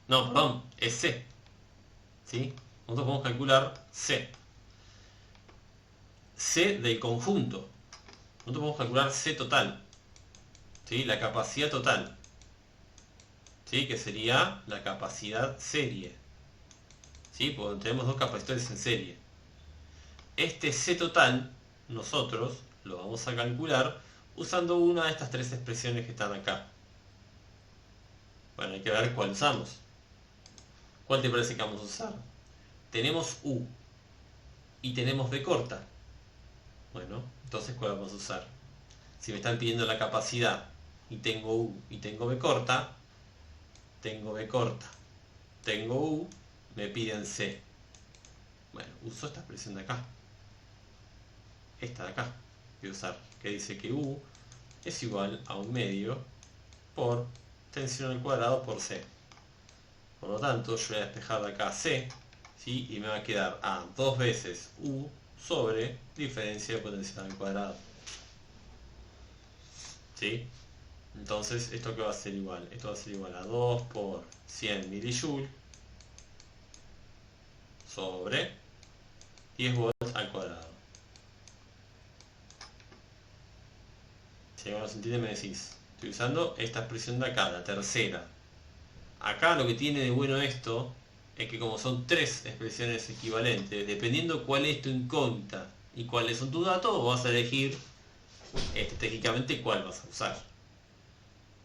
No, perdón, es C, ¿sí? Nosotros podemos calcular C. C del conjunto. Nosotros podemos calcular C total, ¿sí? La capacidad total, ¿sí?, que sería la capacidad serie, ¿sí? Porque tenemos dos capacitores en serie. Este C total nosotros lo vamos a calcular usando una de estas tres expresiones que están acá. Bueno, hay que ver cuál usamos. ¿Cuál te parece que vamos a usar? Tenemos U y tenemos B corta. Bueno, entonces ¿cuál vamos a usar? Si me están pidiendo la capacidad y tengo U y tengo B corta, tengo B corta, tengo U, me piden C. Bueno, uso esta expresión de acá. Esta de acá voy a usar, que dice que U es igual a un medio por tensión al cuadrado por C. Por lo tanto, yo voy a despejar de acá C, ¿sí?, y me va a quedar a 2 veces U sobre diferencia de potencial al cuadrado, ¿sí? Entonces, ¿esto qué va a ser igual? Esto va a ser igual a 2 por 100 milijoule sobre 10 volts al cuadrado. Si no se entiende, me decís. Estoy usando esta expresión de acá, la tercera. Acá lo que tiene de bueno esto es que como son tres expresiones equivalentes, dependiendo cuál es tu incógnita y cuáles son tus datos, vas a elegir estratégicamente cuál vas a usar.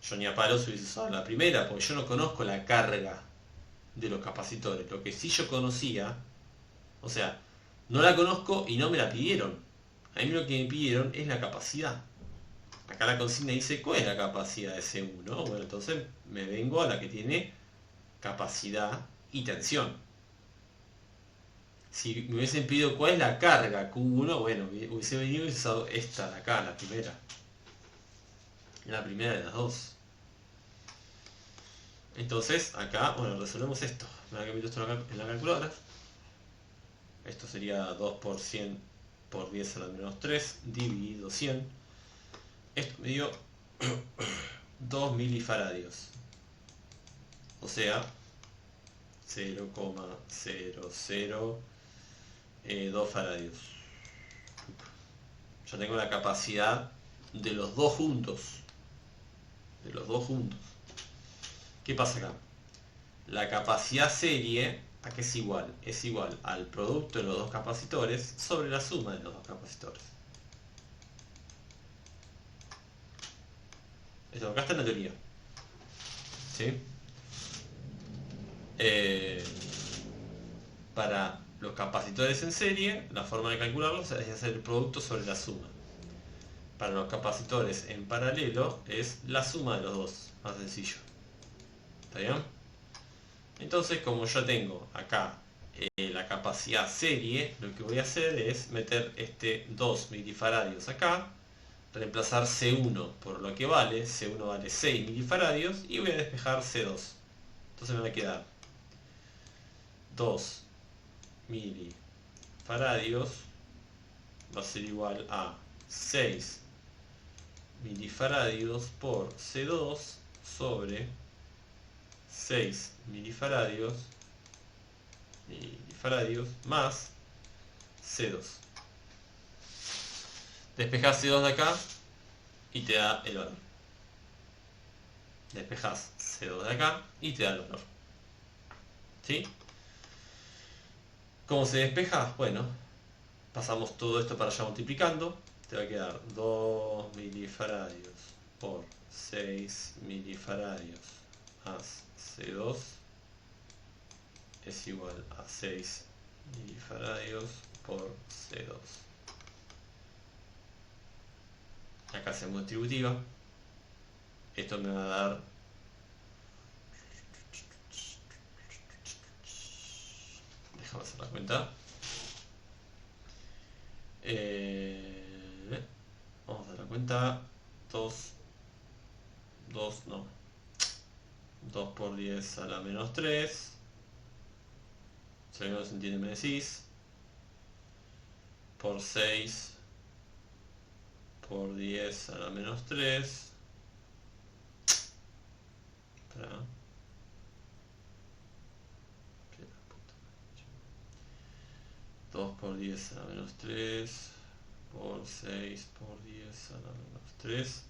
Yo ni a palos hubiese usado la primera, porque yo no conozco la carga de los capacitores. Lo que sí yo conocía, o sea, no la conozco y no me la pidieron. A mí lo que me pidieron es la capacidad. Acá la consigna dice cuál es la capacidad de C1. Bueno, entonces me vengo a la que tiene capacidad y tensión. Si me hubiesen pedido cuál es la carga Q1, bueno, hubiese venido y hubiese usado esta de acá, la primera. La primera de las dos. Entonces, acá, bueno, resolvemos esto. Me voy a cambiar esto en la calculadora. Esto sería 2 por 100 por 10 a la menos 3 dividido 100. Esto me dio 2 milifaradios. O sea, 0,002 faradios. Ya tengo la capacidad de los dos juntos. De los dos juntos. ¿Qué pasa acá? La capacidad serie, ¿a qué es igual? Es igual al producto de los dos capacitores sobre la suma de los dos capacitores. Esto acá está en la teoría. ¿Sí? Para los capacitores en serie, la forma de calcularlos es hacer el producto sobre la suma. Para los capacitores en paralelo es la suma de los dos, más sencillo. ¿Está bien? Entonces, como yo tengo acá la capacidad serie, lo que voy a hacer es meter este 2 milifaradios acá, reemplazar C1 por lo que vale, C1 vale 6 milifaradios, y voy a despejar C2. Entonces me va a quedar 2 milifaradios va a ser igual a 6 milifaradios por C2 sobre 6 milifaradios más C2. Despejás C2 de acá y te da el valor. Despejás C2 de acá y te da el valor. ¿Sí? ¿Cómo se despeja? Bueno, pasamos todo esto para allá multiplicando. Te va a quedar 2 milifaradios por 6 milifaradios más C2 es igual a 6 milifaradios por C2. Acá hacemos distributiva. Esto me va a dar déjame hacer la cuenta. Vamos a dar la cuenta. 2 por 10 a la menos 3. Si alguien no se entiende me decís. Por 6 por 10 a la menos 3. Espera. 2 por 10 a la menos 3 por 6 por 10 a la menos 3.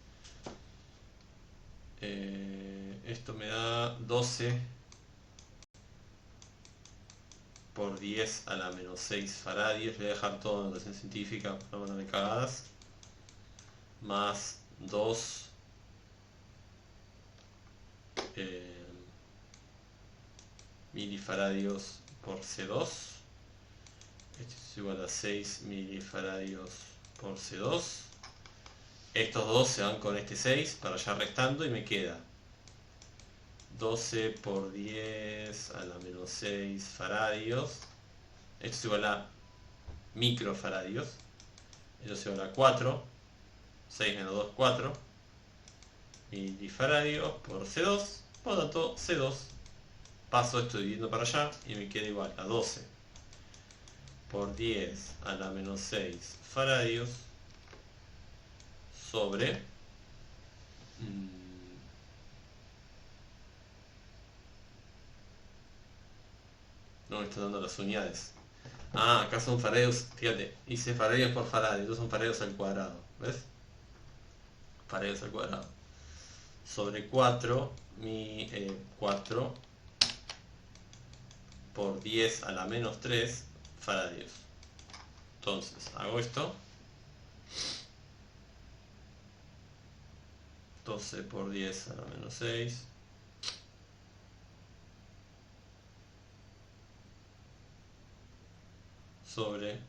Esto me da 12 por 10 a la menos 6 faradios. Voy a dejar todo en notación científica para no mandarme cagadas. Más 2 milifaradios por C2. Esto es igual a 6 milifaradios por C2. Estos dos se van con este 6 para allá restando y me queda 12 por 10 a la menos 6 faradios. Esto es igual a microfaradios. Esto es igual a 4. 6 menos 2, 4 milifaradios por C2. Por lo tanto, C2 paso esto dividiendo para allá y me queda igual a 12 por 10 a la menos 6 faradios sobre no me está dando las unidades. Acá son faradios, fíjate, hice faradios por faradio, entonces son faradios al cuadrado, ¿ves? Faradios al cuadrado sobre 4 4 por 10 a la menos 3 faradios. Entonces hago esto, 12 por 10 a la menos 6 sobre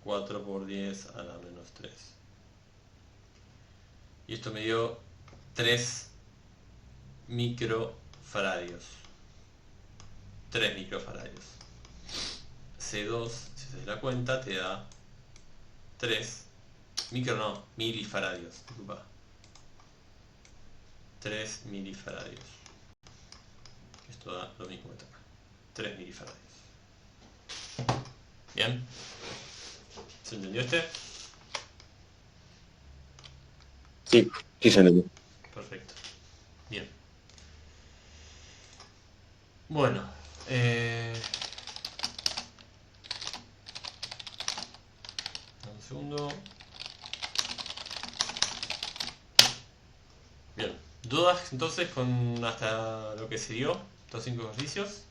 4 por 10 a la menos 3. Y esto me dio 3 microfaradios. 3 microfaradios. C2, si haces la cuenta, te da 3 milifaradios. Disculpa. 3 milifaradios. Esto da lo mismo que acá. 3 milifaradios. ¿Bien? ¿Se entendió este? Sí, sí, se entendió. Perfecto. Bien. Bueno, dame un segundo. Bien. ¿Dudas entonces con hasta lo que se dio? Estos 5 ejercicios.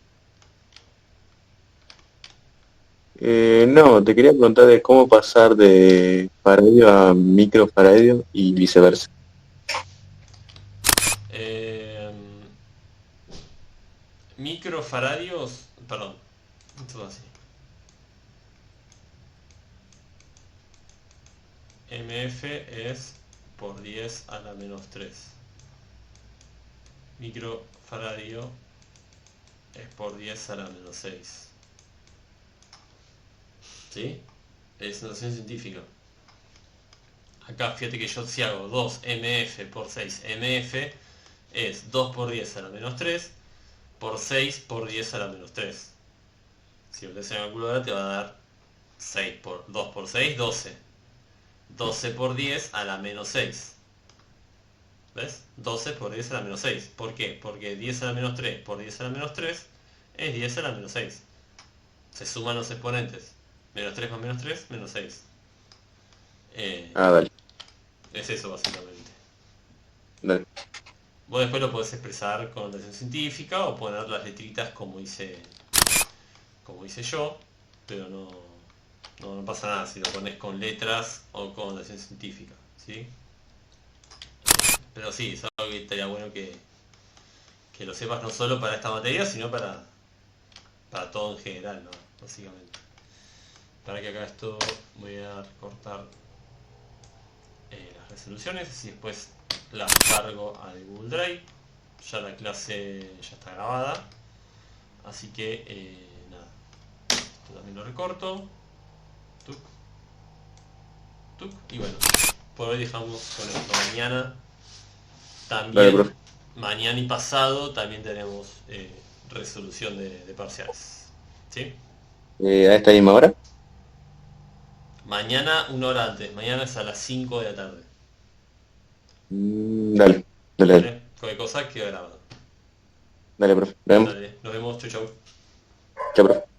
No, te quería preguntar de cómo pasar de faradio a microfaradio y viceversa. Eh, Microfaradios, perdón, esto es así. MF es por 10 a la menos 3. Microfaradio es por 10 a la menos 6. ¿Sí? Es notación científica. Acá fíjate que yo si hago 2 MF por 6 MF es 2 por 10 a la menos 3 por 6 por 10 a la menos 3. Si lo haces en la calculadora te va a dar 6 por 2 por 6, 12. 12 por 10 a la menos 6. ¿Ves? 12 por 10 a la menos 6. ¿Por qué? Porque 10 a la menos 3 por 10 a la menos 3 es 10 a la menos 6. Se suman los exponentes. Menos 3 más menos 3, menos 6. Ah, dale, Es eso básicamente. dale. Vos después lo podés expresar con notación científica o poner las letritas como hice yo, pero no pasa nada si lo pones con letras o con notación científica, ¿sí? Pero sí, es algo que estaría bueno que lo sepas no solo para esta materia, sino para todo en general, ¿no? Básicamente. Para que acá esto voy a recortar las resoluciones y después las cargo al Google Drive. Ya la clase ya está grabada, así que nada, esto también lo recorto, tuc, tuc, y bueno, por hoy dejamos con esto. Mañana Dale, también, profe. mañana y pasado también tenemos resolución de parciales, ¿sí? ¿A esta misma hora? Mañana una hora antes, mañana es a las 5 de la tarde, Dale, dale, dale. ¿vale? Cualquier cosa queda grabado. Dale, profe. Nos vemos. Dale, nos vemos, chau chau. Chao, profe.